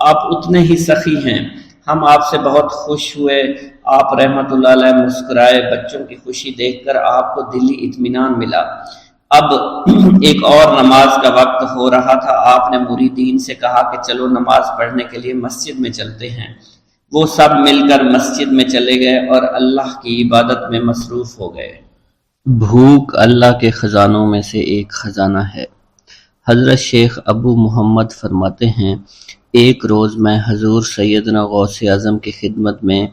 آپ اتنے ہی سخی ہیں، ہم آپ سے بہت خوش ہوئے۔ آپ رحمۃ اللہ علیہ مسکرائے، بچوں کی خوشی دیکھ کر آپ کو دلی اطمینان ملا۔ اب ایک اور نماز کا وقت ہو رہا تھا، آپ نے مریدین سے کہا کہ چلو نماز پڑھنے کے لیے مسجد میں چلتے ہیں۔ وہ سب مل کر مسجد میں چلے گئے اور اللہ کی عبادت میں مصروف ہو گئے۔ بھوک اللہ کے خزانوں میں سے ایک خزانہ ہے۔ حضرت شیخ ابو محمد فرماتے ہیں ایک روز میں حضور سیدنا غوث اعظم کی خدمت میں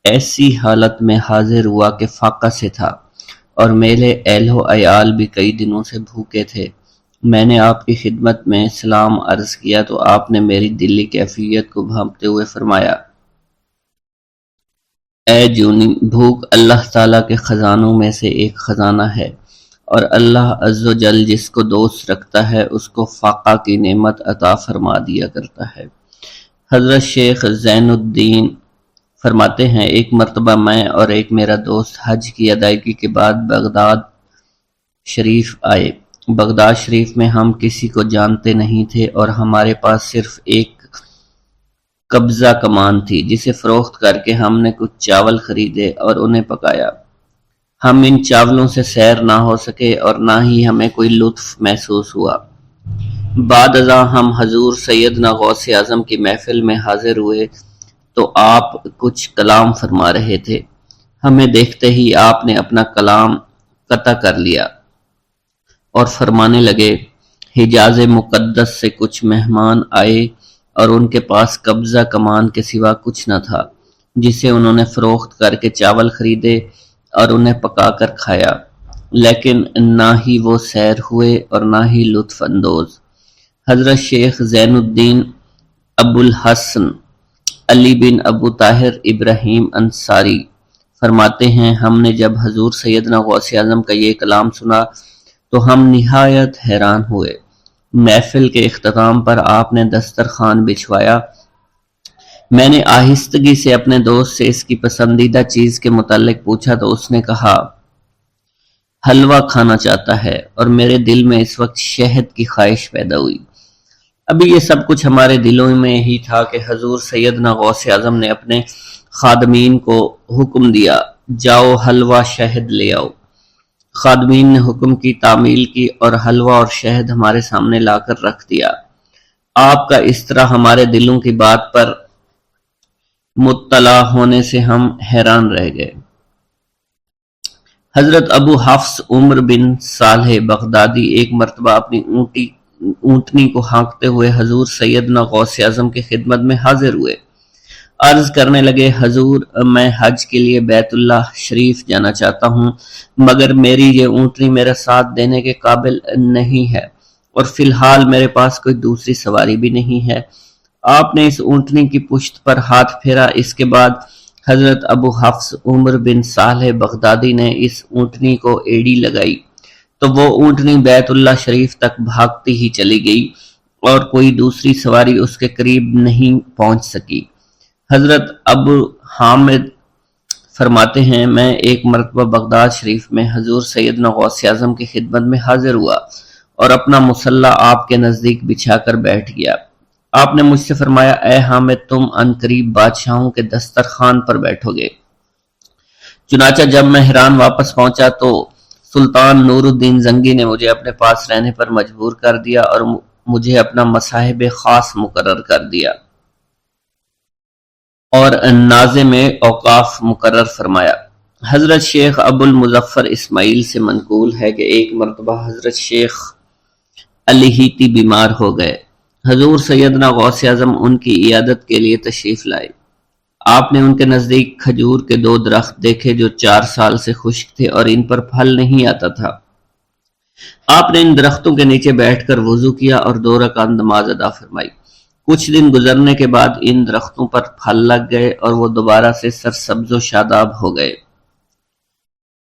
ایسی حالت میں حاضر ہوا کہ فاقہ سے تھا اور میرے اہل و عیال بھی کئی دنوں سے بھوکے تھے۔ میں نے آپ کی خدمت میں سلام عرض کیا تو آپ نے میری دلی کیفیت کو بھانپتے ہوئے فرمایا اے جونی، بھوک اللہ تعالیٰ کے خزانوں میں سے ایک خزانہ ہے اور اللہ عز و جل جس کو دوست رکھتا ہے اس کو فاقہ کی نعمت عطا فرما دیا کرتا ہے۔ حضرت شیخ زین الدین فرماتے ہیں ایک مرتبہ میں اور ایک میرا دوست حج کی ادائیگی کے بعد بغداد شریف آئے۔ بغداد شریف میں ہم کسی کو جانتے نہیں تھے اور ہمارے پاس صرف ایک قبضہ کمان تھی جسے فروخت کر کے ہم نے کچھ چاول خریدے اور انہیں پکایا۔ ہم ان چاولوں سے سیر نہ ہو سکے اور نہ ہی ہمیں کوئی لطف محسوس ہوا۔ بعد ازاں ہم حضور سیدنا غوث اعظم کی محفل میں حاضر ہوئے تو آپ کچھ کلام فرما رہے تھے۔ ہمیں دیکھتے ہی آپ نے اپنا کلام قطع کر لیا اور فرمانے لگے حجاز مقدس سے کچھ مہمان آئے اور ان کے پاس قبضہ کمان کے سوا کچھ نہ تھا جسے انہوں نے فروخت کر کے چاول خریدے اور انہیں پکا کر کھایا، لیکن نہ ہی وہ سیر ہوئے اور نہ ہی لطف اندوز۔ حضرت شیخ زین الدین ابو الحسن علی بن ابو طاہر ابراہیم انصاری فرماتے ہیں ہم نے جب حضور سیدنا غوث اعظم کا یہ کلام سنا تو ہم نہایت حیران ہوئے۔ محفل کے اختتام پر آپ نے دسترخوان بچھوایا۔ میں نے آہستگی سے اپنے دوست سے اس کی پسندیدہ چیز کے متعلق پوچھا تو اس نے کہا حلوہ کھانا چاہتا ہے اور میرے دل میں اس وقت شہد کی خواہش پیدا ہوئی۔ ابھی یہ سب کچھ ہمارے دلوں میں ہی تھا کہ حضور سیدنا غوث اعظم نے اپنے خادمین کو حکم دیا جاؤ حلوہ شہد لے آؤ۔ خادمین نے حکم کی، تعمیل کی اور حلوہ اور شہد ہمارے سامنے لا کر رکھ دیا۔ آپ کا اس طرح ہمارے دلوں کی بات پر مطلع ہونے سے ہم حیران رہ گئے۔ حضرت ابو حفص عمر بن صالح بغدادی ایک مرتبہ اپنی اونٹنی کو ہانکتے ہوئے حضور سیدنا غوث اعظم کی خدمت میں حاضر ہوئے۔ عرض کرنے لگے حضور میں حج کے لیے بیت اللہ شریف جانا چاہتا ہوں مگر میری یہ اونٹنی میرا ساتھ دینے کے قابل نہیں ہے۔ اور فی الحال میرے پاس کوئی دوسری سواری بھی نہیں ہے۔ آپ نے اس اونٹنی کی پشت پر ہاتھ پھیرا۔ اس کے بعد حضرت ابو حفص عمر بن صالح بغدادی نے اس اونٹنی کو ایڑی لگائی تو وہ اونٹنی بیت اللہ شریف تک بھاگتی ہی چلی گئی اور کوئی دوسری سواری اس کے قریب نہیں پہنچ سکی۔ حضرت ابو حامد فرماتے ہیں میں ایک مرتبہ بغداد شریف میں حضور سیدنا غوث اعظم کی خدمت میں حاضر ہوا اور اپنا مصلی آپ کے نزدیک بچھا کر بیٹھ گیا۔ آپ نے مجھ سے فرمایا اے حامد تم عنقریب بادشاہوں کے دسترخوان پر بیٹھو گے۔ چنانچہ جب میں ہران واپس پہنچا تو سلطان نور الدین زنگی نے مجھے اپنے پاس رہنے پر مجبور کر دیا اور مجھے اپنا مصاحب خاص مقرر کر دیا اور ناظم اوقاف مقرر فرمایا۔ حضرت شیخ ابو المظفر اسماعیل سے منقول ہے کہ ایک مرتبہ حضرت شیخ الہیتی بیمار ہو گئے۔ حضور سیدنا غوث اعظم ان کی عیادت کے لیے تشریف لائے۔ آپ نے ان کے نزدیک کھجور کے 2 درخت دیکھے جو 4 سال سے خشک تھے اور ان پر پھل نہیں آتا تھا۔ آپ نے ان درختوں کے نیچے بیٹھ کر وضو کیا اور 2 رکعت نماز ادا فرمائی۔ کچھ دن گزرنے کے بعد ان درختوں پر پھل لگ گئے اور وہ دوبارہ سے سرسبز و شاداب ہو گئے۔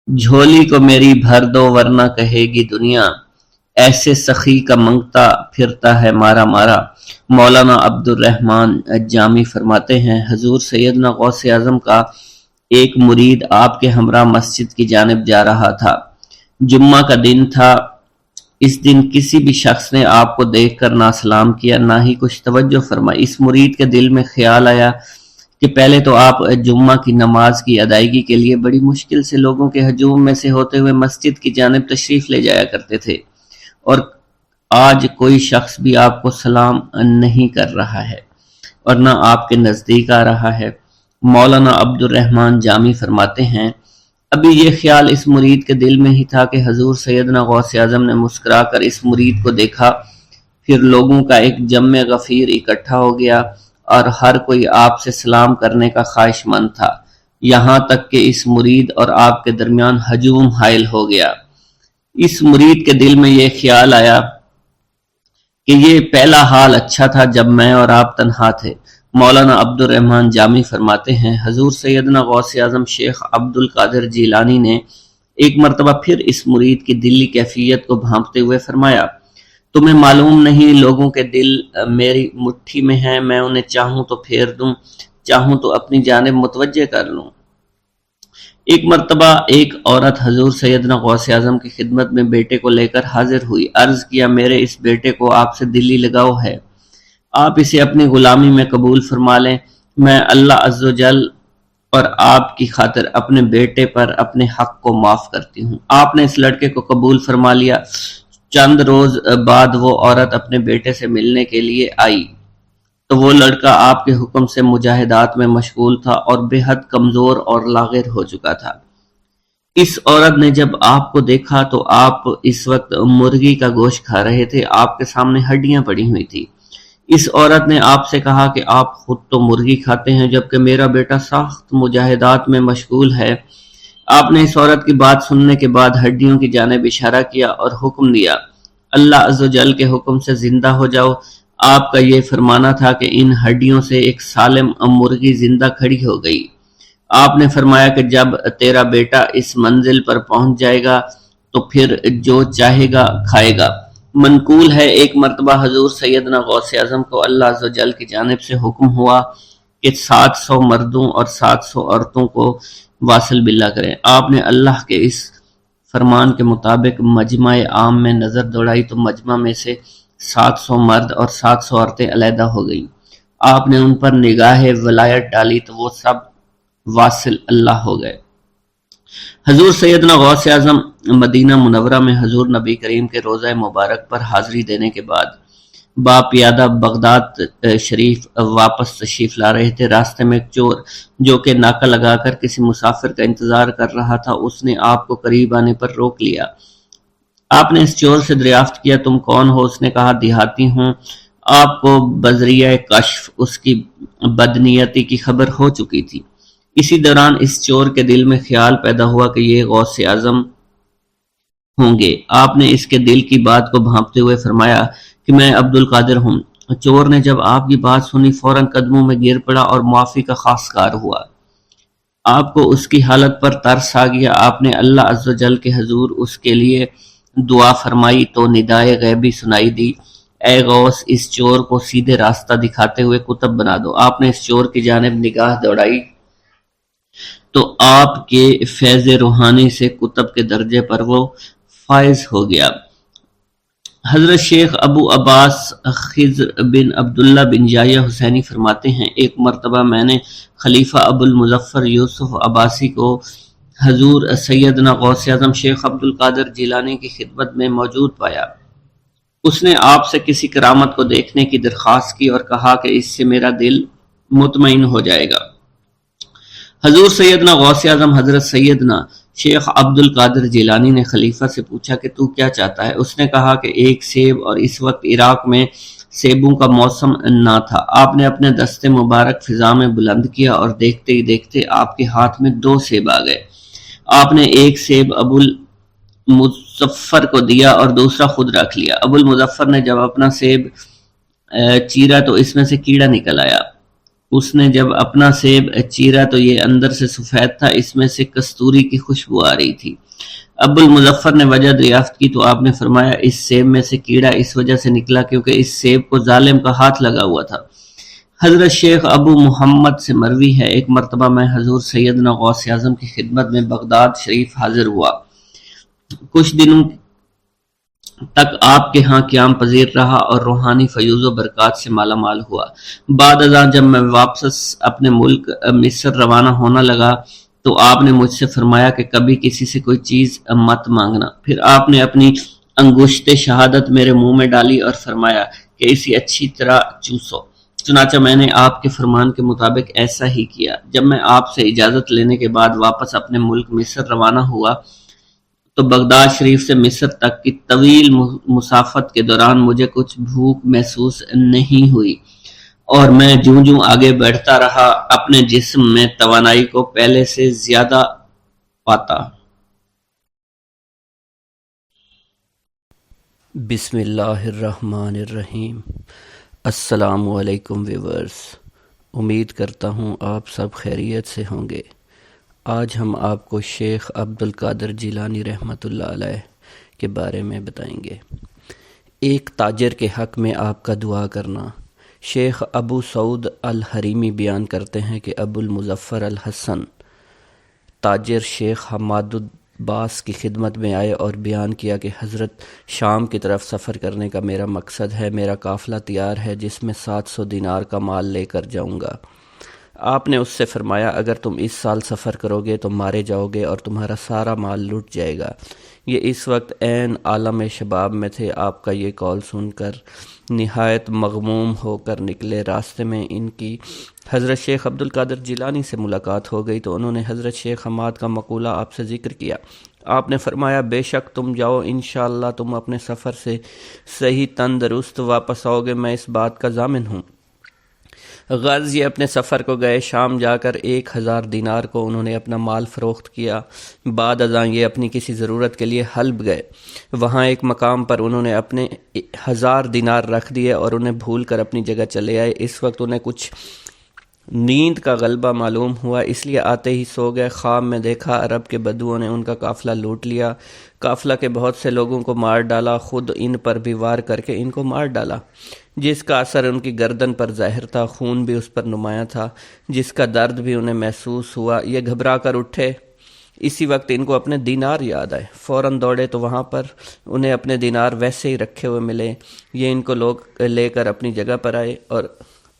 جھولی کو میری بھر دو ورنہ کہے گی دنیا، ایسے سخی کا منگتا پھرتا ہے مارا مارا۔ مولانا عبد الرحمن جامی فرماتے ہیں حضور سیدنا غوث اعظم کا ایک مرید آپ کے ہمراہ مسجد کی جانب جا رہا تھا۔ جمعہ کا دن تھا۔ اس دن کسی بھی شخص نے آپ کو دیکھ کر نہ سلام کیا نہ ہی کچھ توجہ فرمائی۔ اس مرید کے دل میں خیال آیا کہ پہلے تو آپ جمعہ کی نماز کی ادائیگی کے لیے بڑی مشکل سے لوگوں کے ہجوم میں سے ہوتے ہوئے مسجد کی جانب تشریف لے جایا کرتے تھے، اور آج کوئی شخص بھی آپ کو سلام نہیں کر رہا ہے اور نہ آپ کے نزدیک آ رہا ہے۔ مولانا عبد الرحمن جامی فرماتے ہیں ابھی یہ خیال اس مرید کے دل میں ہی تھا کہ حضور سیدنا غوث اعظم نے مسکرا کر اس مرید کو دیکھا، پھر لوگوں کا ایک جمع غفیر اکٹھا ہو گیا اور ہر کوئی آپ سے سلام کرنے کا خواہش مند تھا، یہاں تک کہ اس مرید اور آپ کے درمیان ہجوم حائل ہو گیا۔ اس مرید کے دل میں یہ خیال آیا کہ یہ پہلا حال اچھا تھا جب میں اور آپ تنہا تھے۔ مولانا عبد الرحمن جامی فرماتے ہیں حضور سیدنا غوث اعظم شیخ عبد القادر جیلانی نے ایک مرتبہ پھر اس مرید کی دلی کیفیت کو بھانپتے ہوئے فرمایا تمہیں معلوم نہیں لوگوں کے دل میری مٹھی میں ہیں، میں انہیں چاہوں تو پھیر دوں، چاہوں تو اپنی جانب متوجہ کر لوں۔ ایک مرتبہ ایک عورت حضور سیدنا غوث اعظم کی خدمت میں بیٹے کو لے کر حاضر ہوئی۔ عرض کیا میرے اس بیٹے کو آپ سے دلی لگاؤ ہے، آپ اسے اپنی غلامی میں قبول فرما لیں، میں اللہ عز و جل اور آپ کی خاطر اپنے بیٹے پر اپنے حق کو معاف کرتی ہوں۔ آپ نے اس لڑکے کو قبول فرما لیا۔ چند روز بعد وہ عورت اپنے بیٹے سے ملنے کے لیے آئی تو وہ لڑکا آپ کے حکم سے مجاہدات میں مشغول تھا اور بے حد کمزور اور لاغر ہو چکا تھا۔ اس عورت نے جب آپ کو دیکھا تو آپ اس وقت مرغی کا گوشت کھا رہے تھے، آپ کے سامنے ہڈیاں پڑی ہوئی تھی۔ اس عورت نے آپ سے کہا کہ آپ خود تو مرغی کھاتے ہیں جبکہ میرا بیٹا سخت مجاہدات میں مشغول ہے۔ آپ نے اس عورت کی بات سننے کے بعد ہڈیوں کی جانب اشارہ کیا اور حکم دیا اللہ عز و جل کے حکم سے زندہ ہو جاؤ۔ آپ کا یہ فرمانا تھا کہ ان ہڈیوں سے ایک سالم مرغی زندہ کھڑی ہو گئی۔ آپ نے فرمایا کہ جب تیرا بیٹا اس منزل پر پہنچ جائے گا تو پھر جو چاہے گا کھائے گا۔ منقول ہے ایک مرتبہ حضور سیدنا غوث اعظم کو اللہ عز و جل کی جانب سے حکم ہوا کہ 700 مردوں اور 700 عورتوں کو واصل باللہ کریں۔ آپ نے اللہ کے اس فرمان کے مطابق مجمع عام میں نظر دوڑائی تو مجمع میں سے 700 مرد اور 700 عورتیں علیحدہ ہو گئیں۔ آپ نے ان پر نگاہ ولایت ڈالی تو وہ سب واصل اللہ ہو گئے۔ حضور سیدنا غوث اعظم مدینہ منورہ میں حضور نبی کریم کے روضہ مبارک پر حاضری دینے کے بعد باپیادہ بغداد شریف واپس تشریف لا رہے تھے۔ راستے میں ایک چور جو کہ ناکہ لگا کر کسی مسافر کا انتظار کر رہا تھا، اس نے آپ کو قریب آنے پر روک لیا۔ آپ نے اس چور سے دریافت کیا تم کون ہو؟ اس نے کہا دیہاتی ہوں۔ آپ کو بذریعہ کشف اس کی بدنیتی کی خبر ہو چکی تھی۔ اسی دوران اس چور کے دل میں خیال پیدا ہوا کہ یہ غوث اعظم ہوں گے۔ آپ نے اس کے دل کی بات کو بھانپتے ہوئے فرمایا کہ میں عبد القادر ہوں۔ چور نے جب آپ کی بات سنی فوراً قدموں میں گر پڑا اور معافی کا خواستگار ہوا۔ آپ کو اس کی حالت پر ترس آ گیا۔ آپ نے اللہ عز و جل کے حضور اس کے لیے دعا فرمائی تو ندائے غیبی سنائی دی، اے غوث اس چور کو سیدھے راستہ دکھاتے ہوئے قطب بنا دو۔ آپ نے اس چور کی جانب نگاہ دوڑائی تو آپ کے فیض روحانی سے قطب کے درجے پر وہ فائز ہو گیا۔ حضرت شیخ ابو عباس خضر بن عبداللہ بن جایہ حسینی فرماتے ہیں، ایک مرتبہ میں نے خلیفہ ابو المظفر یوسف عباسی کو حضور سیدنا غوث اعظم شیخ عبد القادر جیلانی کی خدمت میں موجود پایا۔ اس نے آپ سے کسی کرامت کو دیکھنے کی درخواست کی اور کہا کہ اس سے میرا دل مطمئن ہو جائے گا۔ حضور سیدنا غوث اعظم حضرت سیدنا شیخ عبد القادر جیلانی نے خلیفہ سے پوچھا کہ تو کیا چاہتا ہے؟ اس نے کہا کہ ایک سیب، اور اس وقت عراق میں سیبوں کا موسم نہ تھا۔ آپ نے اپنے دستے مبارک فضا میں بلند کیا اور دیکھتے ہی دیکھتے آپ کے ہاتھ میں 2 سیب آ گئے۔ آپ نے ایک سیب ابو المظفر کو دیا اور دوسرا خود رکھ لیا۔ ابو المظفر نے جب اپنا سیب چیرا تو اس میں سے کیڑا نکل آیا۔ اس نے جب اپنا سیب چیرا تو یہ اندر سے سفید تھا، اس میں سے کستوری کی خوشبو آ رہی تھی۔ ابو المظفر نے وجہ دریافت کی تو آپ نے فرمایا اس سیب میں سے کیڑا اس وجہ سے نکلا کیونکہ اس سیب کو ظالم کا ہاتھ لگا ہوا تھا۔ حضرت شیخ ابو محمد سے مروی ہے، ایک مرتبہ میں حضور سیدنا غوث اعظم کی خدمت میں بغداد شریف حاضر ہوا۔ کچھ دنوں تک آپ کے ہاں قیام پذیر رہا اور روحانی فیوز و برکات سے مالا مال ہوا۔ بعد ازاں جب میں واپس اپنے ملک مصر روانہ ہونا لگا تو آپ نے مجھ سے فرمایا کہ کبھی کسی سے کوئی چیز مت مانگنا۔ پھر آپ نے اپنی انگشت شہادت میرے منہ میں ڈالی اور فرمایا کہ اسے اچھی طرح چوسو۔ چنانچہ میں نے آپ کے فرمان کے مطابق ایسا ہی کیا۔ جب میں آپ سے اجازت لینے کے بعد واپس اپنے ملک مصر روانہ ہوا تو بغداد شریف سے مصر تک کی طویل مسافت کے دوران مجھے کچھ بھوک محسوس نہیں ہوئی اور میں جوں جوں آگے بڑھتا رہا اپنے جسم میں توانائی کو پہلے سے زیادہ پاتا۔ بسم اللہ الرحمن الرحیم۔ السلام علیکم ویورز، امید کرتا ہوں آپ سب خیریت سے ہوں گے۔ آج ہم آپ کو شیخ عبد القادر جیلانی رحمۃ اللہ علیہ کے بارے میں بتائیں گے۔ ایک تاجر کے حق میں آپ کا دعا کرنا۔ شیخ ابو سعود الحریمی بیان کرتے ہیں کہ ابو المظفر الحسن تاجر شیخ حماد العباس کی خدمت میں آئے اور بیان کیا کہ حضرت شام کی طرف سفر کرنے کا میرا مقصد ہے، میرا قافلہ تیار ہے جس میں 700 دینار کا مال لے کر جاؤں گا۔ آپ نے اس سے فرمایا اگر تم اس سال سفر کرو گے تو مارے جاؤ گے اور تمہارا سارا مال لٹ جائے گا۔ یہ اس وقت عین عالم شباب میں تھے۔ آپ کا یہ قول سن کر نہایت مغموم ہو کر نکلے۔ راستے میں ان کی حضرت شیخ عبد القادر جیلانی سے ملاقات ہو گئی تو انہوں نے حضرت شیخ حماد کا مقولہ آپ سے ذکر کیا۔ آپ نے فرمایا بے شک تم جاؤ، انشاءاللہ تم اپنے سفر سے صحیح تندرست واپس آؤ گے، میں اس بات کا ضامن ہوں۔ غرض یہ اپنے سفر کو گئے، شام جا کر 1000 دینار کو انہوں نے اپنا مال فروخت کیا۔ بعد ازاں یہ اپنی کسی ضرورت کے لیے حلب گئے، وہاں ایک مقام پر انہوں نے اپنے 1000 دینار رکھ دیے اور انہیں بھول کر اپنی جگہ چلے آئے۔ اس وقت انہیں کچھ نیند کا غلبہ معلوم ہوا، اس لیے آتے ہی سو گئے۔ خواب میں دیکھا عرب کے بدوؤں نے ان کا قافلہ لوٹ لیا، قافلہ کے بہت سے لوگوں کو مار ڈالا، خود ان پر بھی وار کر کے ان کو مار ڈالا، جس کا اثر ان کی گردن پر ظاہر تھا، خون بھی اس پر نمایاں تھا، جس کا درد بھی انہیں محسوس ہوا۔ یہ گھبرا کر اٹھے، اسی وقت ان کو اپنے دینار یاد آئے، فوراً دوڑے تو وہاں پر انہیں اپنے دینار ویسے ہی رکھے ہوئے ملے۔ یہ ان کو لوگ لے کر اپنی جگہ پر آئے اور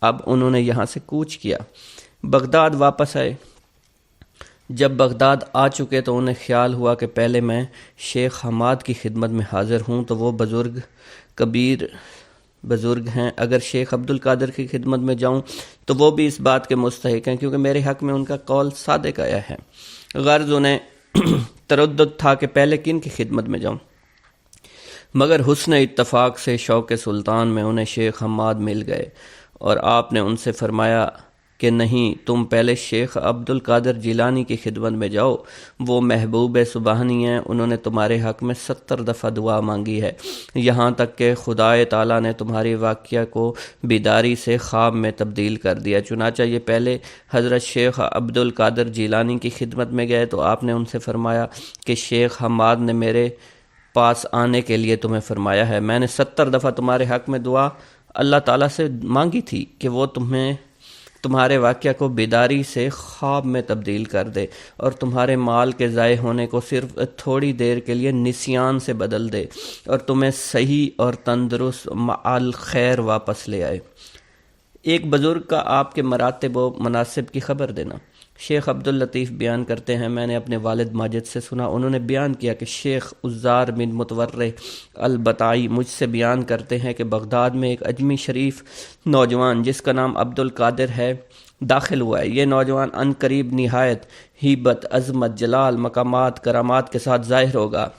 اب انہوں نے یہاں سے کوچ کیا، بغداد واپس آئے۔ جب بغداد آ چکے تو انہیں خیال ہوا کہ پہلے میں شیخ حماد کی خدمت میں حاضر ہوں تو وہ بزرگ کبیر بزرگ ہیں، اگر شیخ عبد القادر کی خدمت میں جاؤں تو وہ بھی اس بات کے مستحق ہیں کیونکہ میرے حق میں ان کا قول صادق آیا ہے۔ غرض انہیں تردد تھا کہ پہلے کن کی خدمت میں جاؤں، مگر حسن اتفاق سے شوق سلطان میں انہیں شیخ حماد مل گئے اور آپ نے ان سے فرمایا کہ نہیں، تم پہلے شیخ عبد القادر جیلانی کی خدمت میں جاؤ، وہ محبوب سبحانی ہیں، انہوں نے تمہارے حق میں 70 دفعہ دعا مانگی ہے، یہاں تک کہ خدا تعالیٰ نے تمہاری واقعہ کو بیداری سے خواب میں تبدیل کر دیا۔ چنانچہ یہ پہلے حضرت شیخ عبد القادر جیلانی کی خدمت میں گئے تو آپ نے ان سے فرمایا کہ شیخ حماد نے میرے پاس آنے کے لیے تمہیں فرمایا ہے، میں نے 70 دفعہ تمہارے حق میں دعا اللہ تعالیٰ سے مانگی تھی کہ وہ تمہارے واقعہ کو بیداری سے خواب میں تبدیل کر دے اور تمہارے مال کے ضائع ہونے کو صرف تھوڑی دیر کے لیے نسیان سے بدل دے اور تمہیں صحیح اور تندرست مع خیر واپس لے آئے۔ ایک بزرگ کا آپ کے مراتب و مناصب کی خبر دینا۔ شیخ عبداللطیف بیان کرتے ہیں، میں نے اپنے والد ماجد سے سنا، انہوں نے بیان کیا کہ شیخ عزار بن متورع البتائی مجھ سے بیان کرتے ہیں کہ بغداد میں ایک اجمی شریف نوجوان جس کا نام عبد القادر ہے داخل ہوا ہے۔ یہ نوجوان عن قریب نہایت ہیبت، عظمت، جلال، مقامات، کرامات کے ساتھ ظاہر ہوگا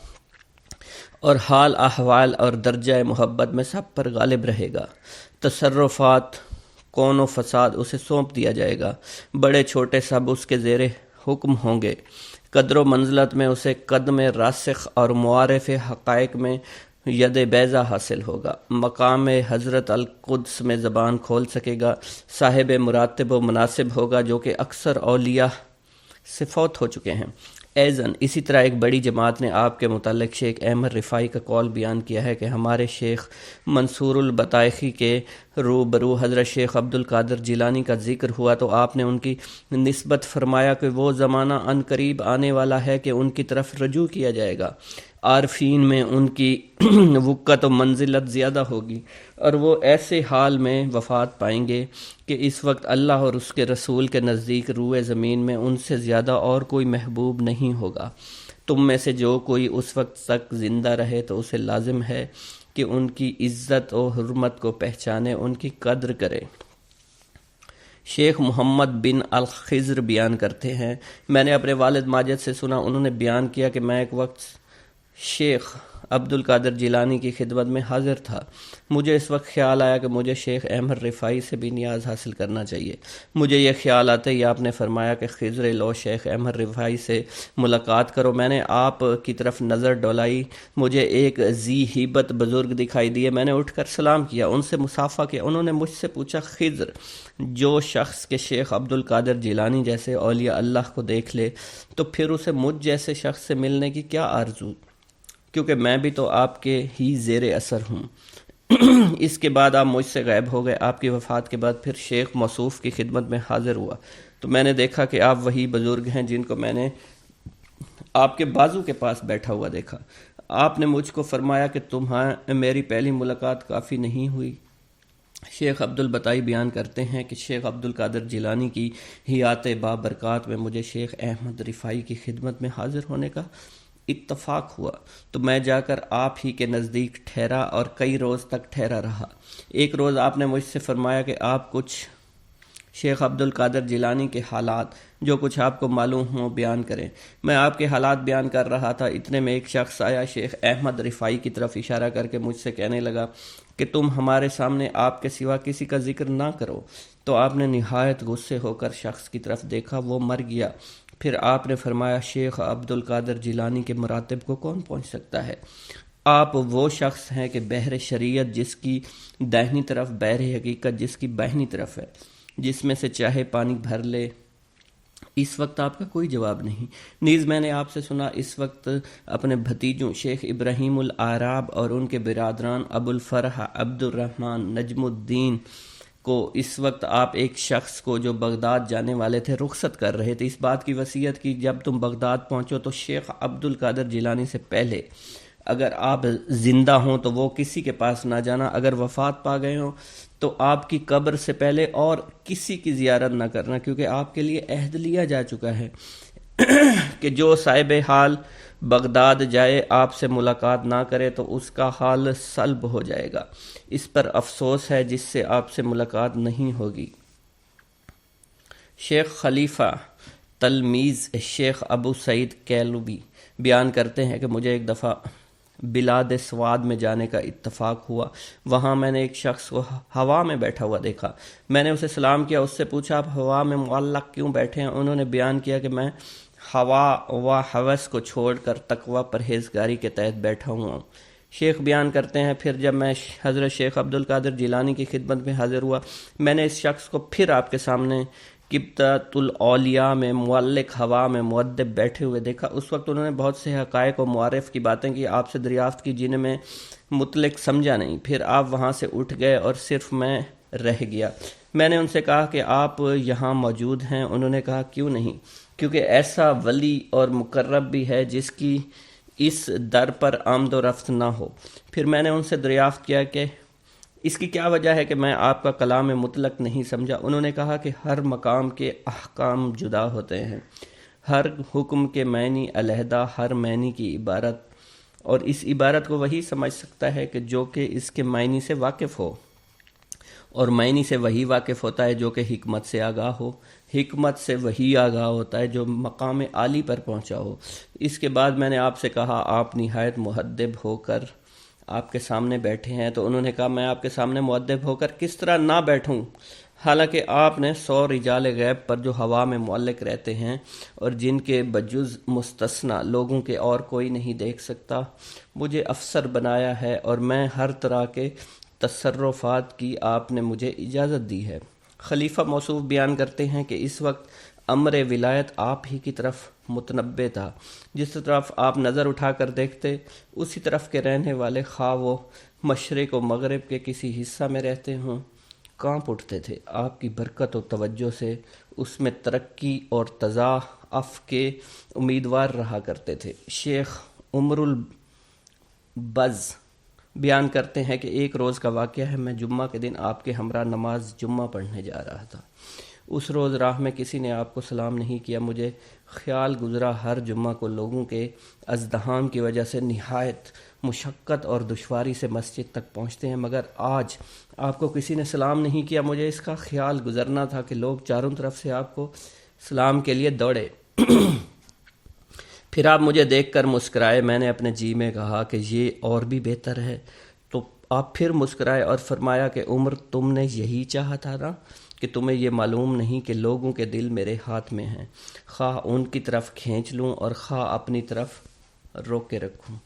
اور حال احوال اور درجہ محبت میں سب پر غالب رہے گا۔ تصرفات، کون و فساد اسے سونپ دیا جائے گا، بڑے چھوٹے سب اس کے زیر حکم ہوں گے۔ قدر و منزلت میں اسے قدم راسخ اور معارف حقائق میں ید بیضہ حاصل ہوگا۔ مقام حضرت القدس میں زبان کھول سکے گا، صاحب مراتب و مناصب ہوگا جو کہ اکثر اولیاء سے فوت ہو چکے ہیں۔ ایضاً اسی طرح ایک بڑی جماعت نے آپ کے متعلق شیخ احمد رفاعی کا قول بیان کیا ہے کہ ہمارے شیخ منصور البطائخی کے روبرو حضرت شیخ عبد القادر جیلانی کا ذکر ہوا تو آپ نے ان کی نسبت فرمایا کہ وہ زمانہ عن قریب آنے والا ہے کہ ان کی طرف رجوع کیا جائے گا، عارفین میں ان کی وقت و منزلت زیادہ ہوگی اور وہ ایسے حال میں وفات پائیں گے کہ اس وقت اللہ اور اس کے رسول کے نزدیک روئے زمین میں ان سے زیادہ اور کوئی محبوب نہیں ہوگا۔ تم میں سے جو کوئی اس وقت تک زندہ رہے تو اسے لازم ہے کہ ان کی عزت و حرمت کو پہچانے، ان کی قدر کرے۔ شیخ محمد بن الخضر بیان کرتے ہیں، میں نے اپنے والد ماجد سے سنا، انہوں نے بیان کیا کہ میں ایک وقت شیخ عبد القادر جیلانی کی خدمت میں حاضر تھا۔ مجھے اس وقت خیال آیا کہ مجھے شیخ احمد رفاعی سے بھی نیاز حاصل کرنا چاہیے۔ مجھے یہ خیال آتے ہی آپ نے فرمایا کہ خضر لو شیخ احمد رفاعی سے ملاقات کرو۔ میں نے آپ کی طرف نظر ڈولائی، مجھے ایک ذی ہیبت بزرگ دکھائی دیے، میں نے اٹھ کر سلام کیا، ان سے مصافحہ کیا۔ انہوں نے مجھ سے پوچھا، خضر، جو شخص کے شیخ عبد القادر جیلانی جیسے اولیاء اللہ کو دیکھ لے تو پھر اسے مجھ جیسے شخص سے ملنے کی کیا آرزو، کیونکہ میں بھی تو آپ کے ہی زیر اثر ہوں۔ اس کے بعد آپ مجھ سے غائب ہو گئے۔ آپ کی وفات کے بعد پھر شیخ موصوف کی خدمت میں حاضر ہوا تو میں نے دیکھا کہ آپ وہی بزرگ ہیں جن کو میں نے آپ کے بازو کے پاس بیٹھا ہوا دیکھا۔ آپ نے مجھ کو فرمایا کہ تمہیں میری پہلی ملاقات کافی نہیں ہوئی۔ شیخ عبد البتائی بیان کرتے ہیں کہ شیخ عبد القادر جیلانی کی حیات بابرکات میں مجھے شیخ احمد رفاعی کی خدمت میں حاضر ہونے کا اتفاق ہوا تو میں جا کر آپ ہی کے نزدیک ٹھہرا اور کئی روز تک ٹھہرا رہا۔ ایک روز آپ نے مجھ سے فرمایا کہ آپ کچھ شیخ عبد القادر جیلانی کے حالات جو کچھ آپ کو معلوم ہوں بیان کریں۔ میں آپ کے حالات بیان کر رہا تھا، اتنے میں ایک شخص آیا، شیخ احمد رفاعی کی طرف اشارہ کر کے مجھ سے کہنے لگا کہ تم ہمارے سامنے آپ کے سوا کسی کا ذکر نہ کرو۔ تو آپ نے نہایت غصے ہو کر شخص کی طرف دیکھا، وہ مر گیا۔ پھر آپ نے فرمایا، شیخ عبد القادر جیلانی کے مراتب کو کون پہنچ سکتا ہے؟ آپ وہ شخص ہیں کہ بحر شریعت جس کی داہنی طرف، بحر حقیقت جس کی بائنی طرف ہے، جس میں سے چاہے پانی بھر لے۔ اس وقت آپ کا کوئی جواب نہیں۔ نیز میں نے آپ سے سنا، اس وقت اپنے بھتیجوں شیخ ابراہیم العراب اور ان کے برادران ابو الفرح عبد الرحمن نجم الدین کو اس وقت آپ ایک شخص کو جو بغداد جانے والے تھے رخصت کر رہے تھے، اس بات کی وصیت کی جب تم بغداد پہنچو تو شیخ عبد القادر جیلانی سے پہلے اگر آپ زندہ ہوں تو وہ کسی کے پاس نہ جانا، اگر وفات پا گئے ہوں تو آپ کی قبر سے پہلے اور کسی کی زیارت نہ کرنا، کیونکہ آپ کے لیے عہد لیا جا چکا ہے کہ جو صاحب حال بغداد جائے آپ سے ملاقات نہ کرے تو اس کا حال سلب ہو جائے گا۔ اس پر افسوس ہے جس سے آپ سے ملاقات نہیں ہوگی۔ شیخ خلیفہ تلمیذ شیخ ابو سعید کیلوبی بیان کرتے ہیں کہ مجھے ایک دفعہ بلاد سواد میں جانے کا اتفاق ہوا۔ وہاں میں نے ایک شخص کو ہوا میں بیٹھا ہوا دیکھا۔ میں نے اسے سلام کیا، اس سے پوچھا آپ ہوا میں معلق کیوں بیٹھے ہیں؟ انہوں نے بیان کیا کہ میں ہوا و ہوس کو چھوڑ کر تقوی پرہیزگاری کے تحت بیٹھا ہوا ہوں۔ شیخ بیان کرتے ہیں پھر جب میں حضرت شیخ عبد القادر جیلانی کی خدمت میں حاضر ہوا، میں نے اس شخص کو پھر آپ کے سامنے قبطۃ الاولیاء میں معلق ہوا میں مؤدب بیٹھے ہوئے دیکھا۔ اس وقت انہوں نے بہت سے حقائق و معارف کی باتیں کی، آپ سے دریافت کی جنہیں میں مطلق سمجھا نہیں۔ پھر آپ وہاں سے اٹھ گئے اور صرف میں رہ گیا۔ میں نے ان سے کہا کہ آپ یہاں موجود ہیں؟ انہوں نے کہا کیوں نہیں، کیونکہ ایسا ولی اور مقرب بھی ہے جس کی اس در پر آمد و رفت نہ ہو۔ پھر میں نے ان سے دریافت کیا کہ اس کی کیا وجہ ہے کہ میں آپ کا کلام مطلق نہیں سمجھا؟ انہوں نے کہا کہ ہر مقام کے احکام جدا ہوتے ہیں، ہر حکم کے معنی علیحدہ، ہر معنی کی عبارت، اور اس عبارت کو وہی سمجھ سکتا ہے کہ جو کہ اس کے معنی سے واقف ہو، اور معنی سے وہی واقف ہوتا ہے جو کہ حکمت سے آگاہ ہو، حکمت سے وہی آگاہ ہوتا ہے جو مقام عالی پر پہنچا ہو۔ اس کے بعد میں نے آپ سے کہا آپ نہایت مؤدب ہو کر آپ کے سامنے بیٹھے ہیں، تو انہوں نے کہا میں آپ کے سامنے مؤدب ہو کر کس طرح نہ بیٹھوں، حالانکہ آپ نے 100 رجال غیب پر جو ہوا میں معلق رہتے ہیں اور جن کے بجز مستثنیٰ لوگوں کے اور کوئی نہیں دیکھ سکتا، مجھے افسر بنایا ہے اور میں ہر طرح کے تصرفات کی آپ نے مجھے اجازت دی ہے۔ خلیفہ موصوف بیان کرتے ہیں کہ اس وقت امر ولایت آپ ہی کی طرف متنبع تھا، جس طرف آپ نظر اٹھا کر دیکھتے اسی طرف کے رہنے والے خواہ وہ مشرق و مغرب کے کسی حصہ میں رہتے ہوں کانپ اٹھتے تھے۔ آپ کی برکت و توجہ سے اس میں ترقی اور تضاعف کے امیدوار رہا کرتے تھے۔ شیخ عمر البز بیان کرتے ہیں کہ ایک روز کا واقعہ ہے، میں جمعہ کے دن آپ کے ہمراہ نماز جمعہ پڑھنے جا رہا تھا۔ اس روز راہ میں کسی نے آپ کو سلام نہیں کیا۔ مجھے خیال گزرا ہر جمعہ کو لوگوں کے ازدحام کی وجہ سے نہایت مشقت اور دشواری سے مسجد تک پہنچتے ہیں، مگر آج آپ کو کسی نے سلام نہیں کیا۔ مجھے اس کا خیال گزرنا تھا کہ لوگ چاروں طرف سے آپ کو سلام کے لیے دوڑے۔ پھر آپ مجھے دیکھ کر مسکرائے۔ میں نے اپنے جی میں کہا کہ یہ اور بھی بہتر ہے، تو آپ پھر مسکرائے اور فرمایا کہ عمر تم نے یہی چاہا تھا نا، کہ تمہیں یہ معلوم نہیں کہ لوگوں کے دل میرے ہاتھ میں ہیں، خواہ ان کی طرف کھینچ لوں اور خواہ اپنی طرف روک کے رکھوں۔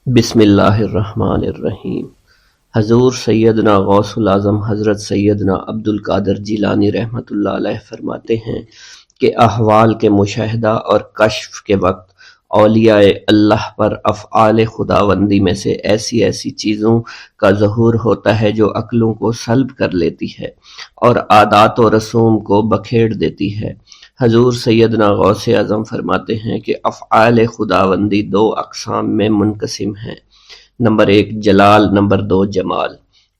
بسم اللہ الرحمن الرحیم۔ حضور سیدنا غوث العظم حضرت سیدنا عبد القادر جیلانی رحمۃ اللہ علیہ فرماتے ہیں کہ احوال کے مشاہدہ اور کشف کے وقت اولیاء اللہ پر افعال خداوندی میں سے ایسی ایسی چیزوں کا ظہور ہوتا ہے جو عقلوں کو سلب کر لیتی ہے اور عادات و رسوم کو بکھیڑ دیتی ہے۔ حضور سیدنا غوث اعظم فرماتے ہیں کہ افعال خداوندی 2 اقسام میں منقسم ہیں، نمبر 1 جلال، نمبر 2 جمال۔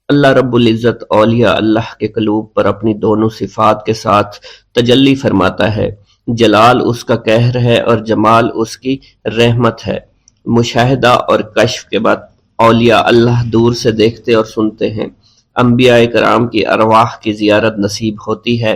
اللہ رب العزت اولیاء اللہ کے قلوب پر اپنی دونوں صفات کے ساتھ تجلی فرماتا ہے۔ جلال اس کا قہر ہے اور جمال اس کی رحمت ہے۔ مشاہدہ اور کشف کے بعد اولیاء اللہ دور سے دیکھتے اور سنتے ہیں، انبیاء کرام کی ارواح کی زیارت نصیب ہوتی ہے،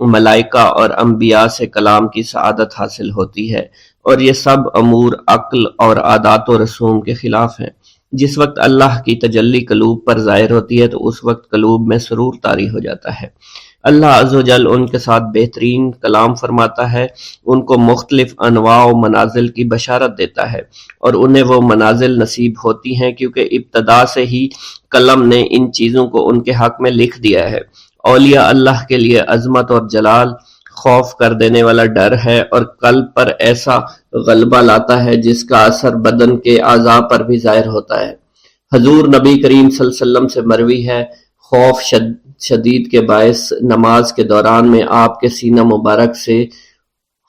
ملائکہ اور انبیاء سے کلام کی سعادت حاصل ہوتی ہے، اور یہ سب امور عقل اور عادات و رسوم کے خلاف ہیں۔ جس وقت اللہ کی تجلی قلوب پر ظاہر ہوتی ہے تو اس وقت قلوب میں سرور طاری ہو جاتا ہے۔ اللہ عز و جل ان کے ساتھ بہترین کلام فرماتا ہے، ان کو مختلف انواع و منازل کی بشارت دیتا ہے، اور انہیں وہ منازل نصیب ہوتی ہیں کیونکہ ابتدا سے ہی قلم نے ان چیزوں کو ان کے حق میں لکھ دیا ہے۔ اولیاء اللہ کے لیے عظمت اور جلال خوف کر دینے والا ڈر ہے اور قلب پر ایسا غلبہ لاتا ہے جس کا اثر بدن کے اعضاء پر بھی ظاہر ہوتا ہے۔ حضور نبی کریم صلی اللہ علیہ وسلم سے مروی ہے، خوف شدید کے باعث نماز کے دوران میں آپ کے سینہ مبارک سے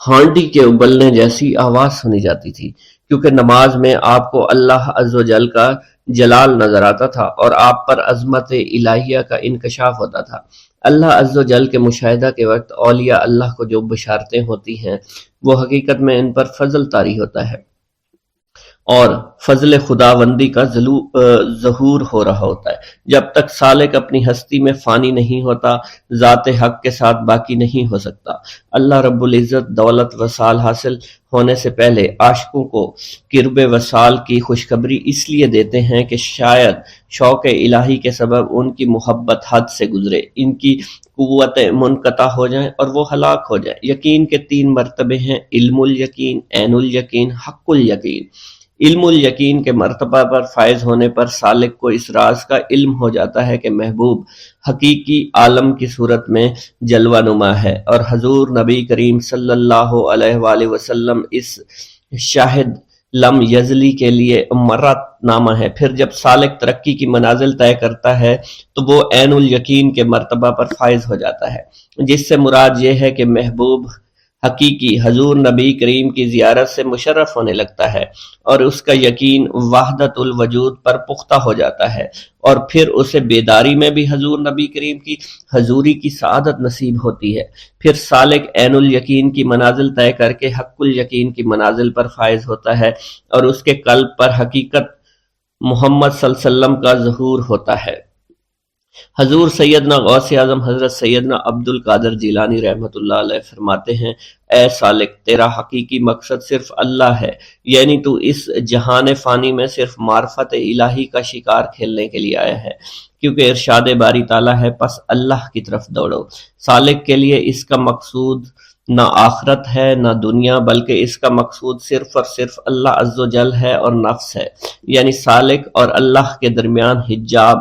ہانڈی کے ابلنے جیسی آواز سنی جاتی تھی، کیونکہ نماز میں آپ کو اللہ عز و جل کا جلال نظر آتا تھا اور آپ پر عظمت الہیہ کا انکشاف ہوتا تھا۔ اللہ عز و جل کے مشاہدہ کے وقت اولیاء اللہ کو جو بشارتیں ہوتی ہیں وہ حقیقت میں ان پر فضل طاری ہوتا ہے۔ اور فضل خداوندی کا ظہور ہو رہا ہوتا ہے۔ جب تک سالک اپنی ہستی میں فانی نہیں ہوتا، ذات حق کے ساتھ باقی نہیں ہو سکتا۔ اللہ رب العزت دولت وصال حاصل ہونے سے پہلے عاشقوں کو قرب وصال کی خوشخبری اس لیے دیتے ہیں کہ شاید شوق الہی کے سبب ان کی محبت حد سے گزرے، ان کی قوتیں منقطع ہو جائیں اور وہ ہلاک ہو جائیں۔ یقین کے 3 مرتبے ہیں: علم الیقین، عین الیقین، حق الیقین۔ علم الیقین کے مرتبہ پر فائز ہونے پر سالک کو اس راز کا علم ہو جاتا ہے کہ محبوب حقیقی عالم کی صورت میں جلوہ نما ہے، اور حضور نبی کریم صلی اللہ علیہ وآلہ وسلم اس شاہد لم یزلی کے لیے مرت نامہ ہے۔ پھر جب سالک ترقی کی منازل طے کرتا ہے تو وہ عین الیقین کے مرتبہ پر فائز ہو جاتا ہے، جس سے مراد یہ ہے کہ محبوب حقیقی حضور نبی کریم کی زیارت سے مشرف ہونے لگتا ہے، اور اس کا یقین وحدت الوجود پر پختہ ہو جاتا ہے، اور پھر اسے بیداری میں بھی حضور نبی کریم کی حضوری کی سعادت نصیب ہوتی ہے۔ پھر سالک عین الیقین کی منازل طے کر کے حق الیقین کی منازل پر فائز ہوتا ہے، اور اس کے قلب پر حقیقت محمد صلی اللہ علیہ وسلم کا ظہور ہوتا ہے۔ حضور سیدنا غوث اعظم حضرت سیدنا عبد القادر جیلانی رحمۃ اللہ علیہ فرماتے ہیں: اے سالک، تیرا حقیقی مقصد صرف اللہ ہے، یعنی تو اس جہان فانی میں صرف معرفت الہی کا شکار کھیلنے کے لیے آیا ہے، کیونکہ ارشاد باری تعالیٰ ہے پس اللہ کی طرف دوڑو۔ سالک کے لیے اس کا مقصود نہ آخرت ہے نہ دنیا، بلکہ اس کا مقصود صرف اور صرف اللہ عز و جل ہے اور نفس ہے، یعنی سالک اور اللہ کے درمیان حجاب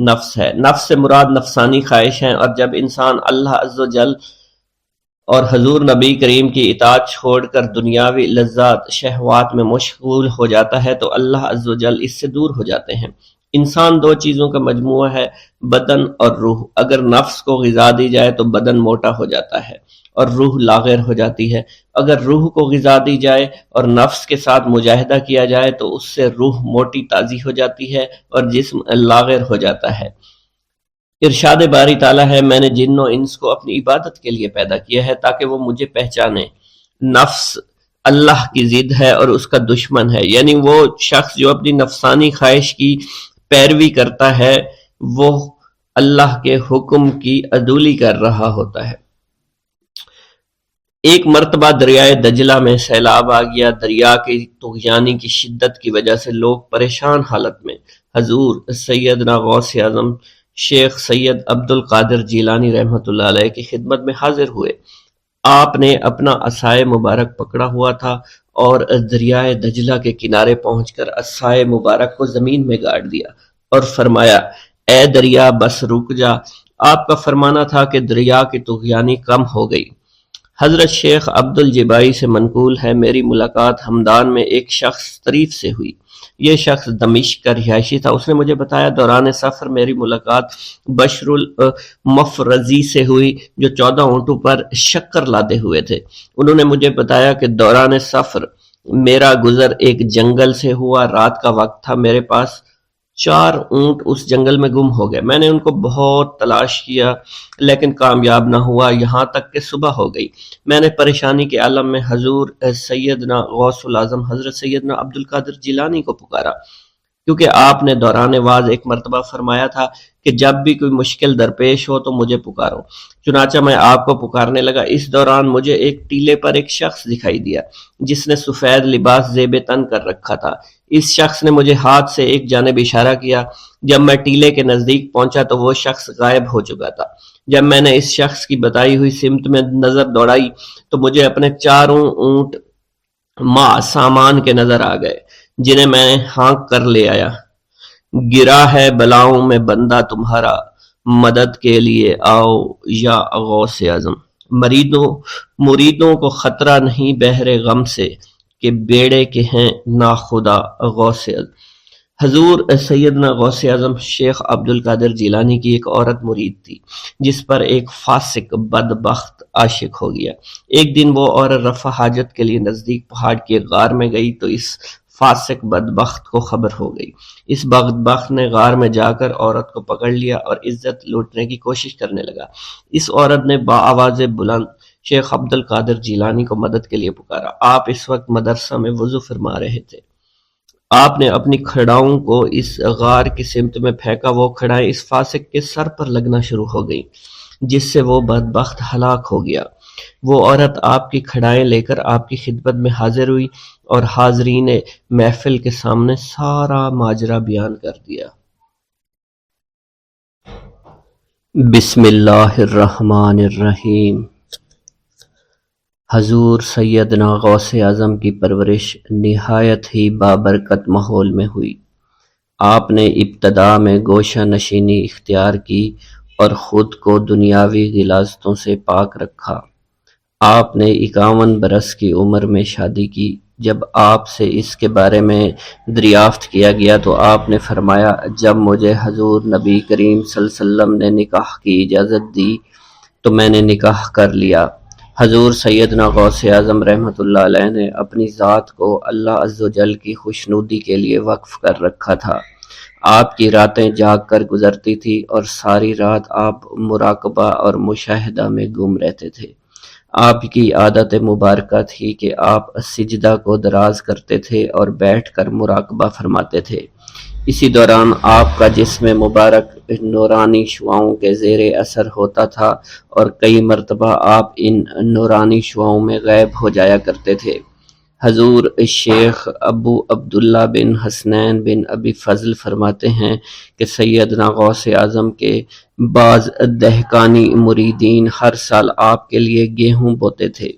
نفس ہے۔ نفس سے مراد نفسانی خواہش ہیں، اور جب انسان اللہ عز و جل اور حضور نبی کریم کی اطاعت چھوڑ کر دنیاوی لذات شہوات میں مشغول ہو جاتا ہے تو اللہ عز و جل اس سے دور ہو جاتے ہیں۔ انسان 2 چیزوں کا مجموعہ ہے، بدن اور روح۔ اگر نفس کو غذا دی جائے تو بدن موٹا ہو جاتا ہے اور روح لاغر ہو جاتی ہے، اگر روح کو غذا دی جائے اور نفس کے ساتھ مجاہدہ کیا جائے تو اس سے روح موٹی تازی ہو جاتی ہے اور جسم لاغر ہو جاتا ہے۔ ارشاد باری تعالیٰ ہے: میں نے جن و انس کو اپنی عبادت کے لیے پیدا کیا ہے تاکہ وہ مجھے پہچانے۔ نفس اللہ کی ضد ہے اور اس کا دشمن ہے، یعنی وہ شخص جو اپنی نفسانی خواہش کی پیروی کرتا ہے وہ اللہ کے حکم کی عدولی کر رہا ہوتا ہے۔ ایک مرتبہ دریائے دجلہ میں سیلاب آ گیا۔ دریا کی طغیانی کی شدت کی وجہ سے لوگ پریشان حالت میں حضور سیدنا غوث اعظم شیخ سید عبد القادر جیلانی رحمۃ اللہ علیہ کی خدمت میں حاضر ہوئے۔ آپ نے اپنا عصائے مبارک پکڑا ہوا تھا اور دریائے دجلہ کے کنارے پہنچ کر عصائے مبارک کو زمین میں گاڑ دیا اور فرمایا: اے دریا بس رک جا۔ آپ کا فرمانا تھا کہ دریا کی طغیانی کم ہو گئی۔ حضرت شیخ عبد الجبائی سے منقول ہے: میری ملاقات ہمدان میں ایک شخص طریف سے ہوئی۔ یہ شخص دمشق کا رہائشی تھا۔ اس نے مجھے بتایا دوران سفر میری ملاقات بشر المفرزی سے ہوئی جو 14 اونٹوں پر شکر لادے ہوئے تھے۔ انہوں نے مجھے بتایا کہ دوران سفر میرا گزر ایک جنگل سے ہوا۔ رات کا وقت تھا، میرے پاس 4 اونٹ اس جنگل میں گم ہو گئے۔ میں نے ان کو بہت تلاش کیا لیکن کامیاب نہ ہوا، یہاں تک کہ صبح ہو گئی۔ میں نے پریشانی کے عالم میں حضور سیدنا غوث العظم حضرت سیدنا عبد القادر جیلانی کو پکارا، کیونکہ آپ نے دوران واز ایک مرتبہ فرمایا تھا کہ جب بھی کوئی مشکل درپیش ہو تو مجھے پکارو۔ چنانچہ میں آپ کو پکارنے لگا۔ اس دوران مجھے ایک ٹیلے پر ایک شخص دکھائی دیا جس نے سفید لباس زیب تن کر رکھا تھا۔ اس شخص نے مجھے ہاتھ سے ایک جانب اشارہ کیا۔ جب میں ٹیلے کے نزدیک پہنچا تو وہ شخص غائب ہو چکا تھا۔ جب میں نے اس شخص کی بتائی ہوئی سمت میں نظر دوڑائی تو مجھے اپنے 4 اونٹ ماں سامان کے نظر آ گئے جنہیں میں ہانک کر لے آیا۔ گرا ہے بلاؤں میں بندہ تمہارا، مدد کے لیے آؤ یا غوث اعظم۔ مریدوں کو خطرہ نہیں بحر غم سے کہ بیڑے کے ہیں ناخدا غوث اعظم۔ حضور سیدنا غوث اعظم شیخ عبد القادر جیلانی کی ایک عورت مرید تھی جس پر ایک فاسق بدبخت عاشق ہو گیا۔ ایک دن وہ عورت رفع حاجت کے لیے نزدیک پہاڑ کی ایک غار میں گئی تو اس فاسق بدبخت کو خبر ہو گئی۔ اس بدبخت نے غار میں جا کر عورت کو پکڑ لیا اور عزت لوٹنے کی کوشش کرنے لگا۔ اس عورت نے بآواز بلند شیخ عبد القادر جیلانی کو مدد کے لیے پکارا۔ آپ اس وقت مدرسہ میں وضو فرما رہے تھے۔ آپ نے اپنی کھڑاؤں کو اس غار کی سمت میں پھینکا، وہ کھڑائیں اس فاسق کے سر پر لگنا شروع ہو گئیں، جس سے وہ بدبخت ہلاک ہو گیا۔ وہ عورت آپ کی کھڑائیں لے کر آپ کی خدمت میں حاضر ہوئی اور حاضرین محفل کے سامنے سارا ماجرا بیان کر دیا۔ بسم اللہ الرحمن الرحیم۔ حضور سیدنا غوث اعظم کی پرورش نہایت ہی بابرکت ماحول میں ہوئی۔ آپ نے ابتدا میں گوشہ نشینی اختیار کی اور خود کو دنیاوی غلاظتوں سے پاک رکھا۔ آپ نے 51 برس کی عمر میں شادی کی۔ جب آپ سے اس کے بارے میں دریافت کیا گیا تو آپ نے فرمایا، جب مجھے حضور نبی کریم صلی اللہ علیہ وسلم نے نکاح کی اجازت دی تو میں نے نکاح کر لیا۔ حضور سیدنا غوث اعظم رحمۃ اللہ علیہ نے اپنی ذات کو اللہ عز و جل کی خوشنودی کے لیے وقف کر رکھا تھا۔ آپ کی راتیں جاگ کر گزرتی تھی اور ساری رات آپ مراقبہ اور مشاہدہ میں گم رہتے تھے۔ آپ کی عادت مبارکہ تھی کہ آپ سجدہ کو دراز کرتے تھے اور بیٹھ کر مراقبہ فرماتے تھے۔ اسی دوران آپ کا جسم مبارک نورانی شعاؤں کے زیر اثر ہوتا تھا اور کئی مرتبہ آپ ان نورانی شعاؤں میں غائب ہو جایا کرتے تھے۔ حضور شیخ ابو عبداللہ بن حسنین بن ابی فضل فرماتے ہیں کہ سیدنا غوث اعظم کے بعض دہقانی مریدین ہر سال آپ کے لیے گیہوں بوتے تھے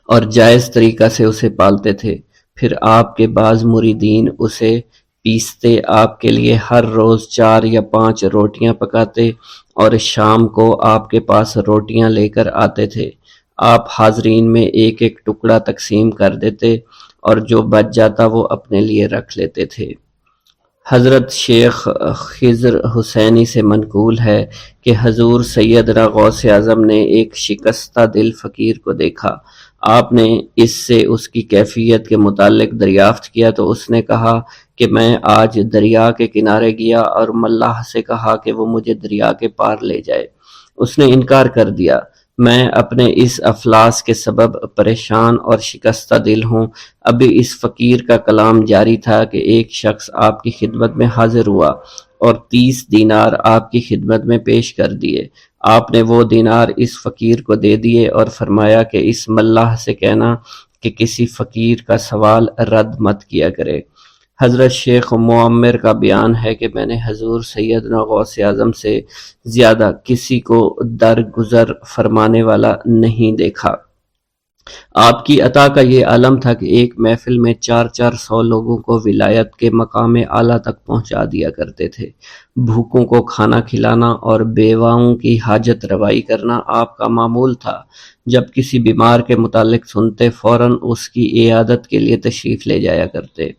اور جائز طریقہ سے اسے پالتے تھے۔ پھر آپ کے بعض مریدین اسے پیستے، آپ کے لیے ہر روز 4 یا 5 روٹیاں پکاتے اور شام کو آپ کے پاس روٹیاں لے کر آتے تھے۔ آپ حاضرین میں ایک ایک ٹکڑا تقسیم کر دیتے اور جو بچ جاتا وہ اپنے لیے رکھ لیتے تھے۔ حضرت شیخ خضر حسینی سے منقول ہے کہ حضور سیدنا غوث اعظم نے ایک شکستہ دل فقیر کو دیکھا۔ آپ نے اس سے اس کی کیفیت کے متعلق دریافت کیا تو اس نے کہا کہ میں آج دریا کے کنارے گیا اور ملاح سے کہا کہ وہ مجھے دریا کے پار لے جائے۔ اس نے انکار کر دیا۔ میں اپنے اس افلاس کے سبب پریشان اور شکستہ دل ہوں۔ ابھی اس فقیر کا کلام جاری تھا کہ ایک شخص آپ کی خدمت میں حاضر ہوا اور 30 دینار آپ کی خدمت میں پیش کر دیے۔ آپ نے وہ دینار اس فقیر کو دے دیے اور فرمایا کہ اس ملاح سے کہنا کہ کسی فقیر کا سوال رد مت کیا کرے۔ حضرت شیخ معمر کا بیان ہے کہ میں نے حضور سیدنا غوث اعظم سے زیادہ کسی کو درگزر فرمانے والا نہیں دیکھا۔ آپ کی عطا کا یہ عالم تھا کہ ایک محفل میں 400 لوگوں کو ولایت کے مقام اعلیٰ تک پہنچا دیا کرتے تھے۔ بھوکوں کو کھانا کھلانا اور بیواؤں کی حاجت روائی کرنا آپ کا معمول تھا۔ جب کسی بیمار کے متعلق سنتے فوراً اس کی عیادت کے لیے تشریف لے جایا کرتے۔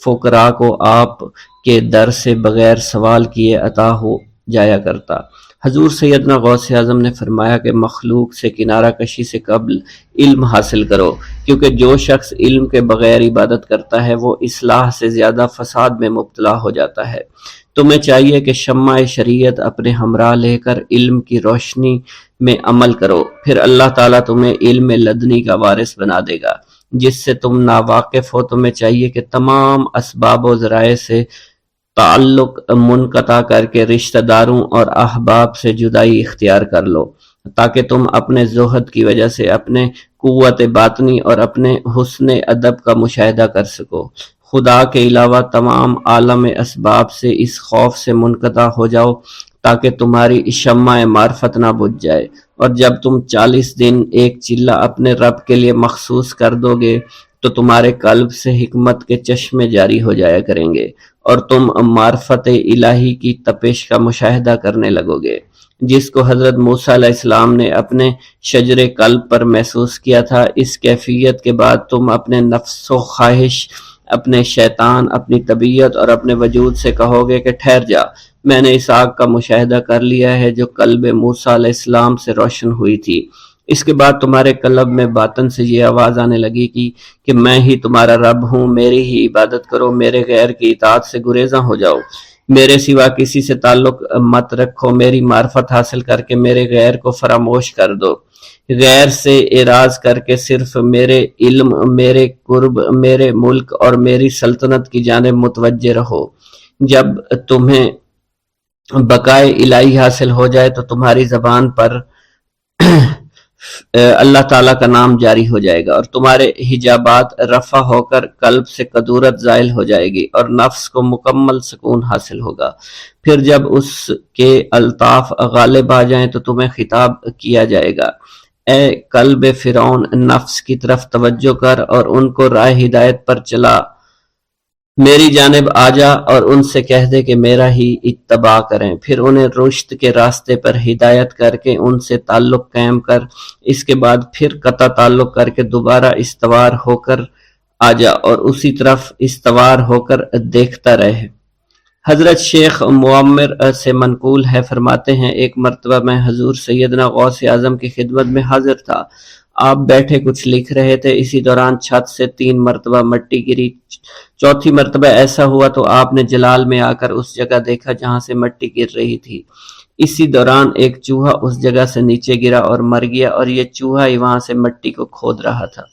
فقراء کو آپ کے در سے بغیر سوال کیے عطا ہو جایا کرتا۔ حضور سیدنا غوث اعظم نے فرمایا کہ مخلوق سے کنارہ کشی سے قبل علم حاصل کرو، کیونکہ جو شخص علم کے بغیر عبادت کرتا ہے وہ اصلاح سے زیادہ فساد میں مبتلا ہو جاتا ہے۔ تمہیں چاہیے کہ شمع شریعت اپنے ہمراہ لے کر علم کی روشنی میں عمل کرو، پھر اللہ تعالیٰ تمہیں علم لدنی کا وارث بنا دے گا جس سے تم ناواقف ہو۔ تمہیں چاہیے کہ تمام اسباب و ذرائع سے تعلق منقطع کر کے رشتہ داروں اور احباب سے جدائی اختیار کر لو، تاکہ تم اپنے زہد کی وجہ سے اپنے قوت باطنی اور اپنے حسن ادب کا مشاہدہ کر سکو۔ خدا کے علاوہ تمام عالم اسباب سے اس خوف سے منقطع ہو جاؤ تاکہ تمہاری شمع معرفت نہ بجھ جائے، اور جب تم 40 دن ایک چلہ اپنے رب کے لیے مخصوص کر دو گے تو تمہارے قلب سے حکمت کے چشمے جاری ہو جایا کریں گے اور تم معرفت الہی کی تپش کا مشاہدہ کرنے لگو گے، جس کو حضرت موسیٰ علیہ السلام نے اپنے شجر قلب پر محسوس کیا تھا۔ اس کیفیت کے بعد تم اپنے نفس و خواہش، اپنے شیطان، اپنی طبیعت اور اپنے وجود سے کہو گے کہ ٹھہر جا، میں نے اس آگ کا مشاہدہ کر لیا ہے جو قلب موسیٰ علیہ السلام سے روشن ہوئی تھی۔ اس کے بعد تمہارے قلب میں باطن سے یہ آواز آنے لگی کہ میں ہی تمہارا رب ہوں، میری ہی عبادت کرو، میرے غیر کی اطاعت سے گریزاں ہو جاؤ، میرے سوا کسی سے تعلق مت رکھو، میری معرفت حاصل کر کے میرے غیر کو فراموش کر دو۔ غیر سے اعراض کر کے صرف میرے علم، میرے قرب، میرے ملک اور میری سلطنت کی جانب متوجہ رہو۔ جب تمہیں بقائے الہی حاصل ہو جائے تو تمہاری زبان پر اللہ تعالیٰ کا نام جاری ہو جائے گا، اور تمہارے حجابات رفع ہو کر قلب سے کدورت زائل ہو جائے گی، اور نفس کو مکمل سکون حاصل ہوگا۔ پھر جب اس کے الطاف غالب آ جائیں تو تمہیں خطاب کیا جائے گا، اے قلب فرعون، نفس کی طرف توجہ کر اور ان کو راہ ہدایت پر چلا، میری جانب آ جا اور ان سے کہہ دے کہ میرا ہی اتباع کریں۔ پھر انہیں رشد کے راستے پر ہدایت کر کے ان سے تعلق قائم کر، اس کے بعد پھر قطع تعلق کر کے دوبارہ استوار ہو کر آ جا اور اسی طرف استوار ہو کر دیکھتا رہے۔ حضرت شیخ معمر سے منقول ہے، فرماتے ہیں ایک مرتبہ میں حضور سیدنا غوث اعظم کی خدمت میں حاضر تھا۔ آپ بیٹھے کچھ لکھ رہے تھے، اسی دوران چھت سے 3 مرتبہ مٹی گری۔ چوتھی مرتبہ ایسا ہوا تو آپ نے جلال میں آ کر اس جگہ دیکھا جہاں سے مٹی گر رہی تھی۔ اسی دوران ایک چوہا اس جگہ سے نیچے گرا اور مر گیا، اور یہ چوہا ہی وہاں سے مٹی کو کھود رہا تھا۔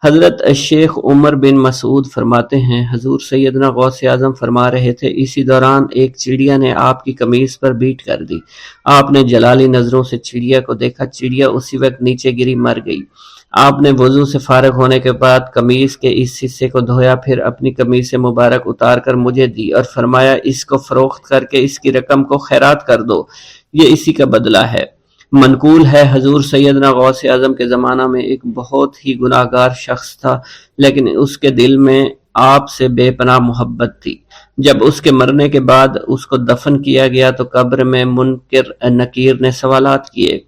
حضرت شیخ عمر بن مسعود فرماتے ہیں حضور سیدنا غوث اعظم فرما رہے تھے، اسی دوران ایک چڑیا نے آپ کی قمیص پر بیٹ کر دی۔ آپ نے جلالی نظروں سے چڑیا کو دیکھا، چڑیا اسی وقت نیچے گری مر گئی۔ آپ نے وضو سے فارغ ہونے کے بعد قمیص کے اس حصے کو دھویا، پھر اپنی قمیص مبارک اتار کر مجھے دی اور فرمایا اس کو فروخت کر کے اس کی رقم کو خیرات کر دو، یہ اسی کا بدلہ ہے۔ منقول ہے حضور سیدنا غوث اعظم کے زمانہ میں ایک بہت ہی گناہ گار شخص تھا، لیکن اس کے دل میں آپ سے بے پناہ محبت تھی۔ جب اس کے مرنے کے بعد اس کو دفن کیا گیا تو قبر میں منکر نکیر نے سوالات کیے،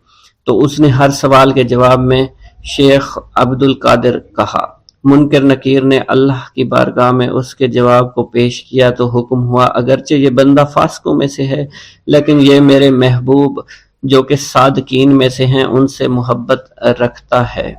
تو اس نے ہر سوال کے جواب میں شیخ عبد القادر کہا۔ منکر نکیر نے اللہ کی بارگاہ میں اس کے جواب کو پیش کیا تو حکم ہوا، اگرچہ یہ بندہ فاسقوں میں سے ہے لیکن یہ میرے محبوب جو کہ صادقین میں سے ہیں ان سے محبت رکھتا ہے۔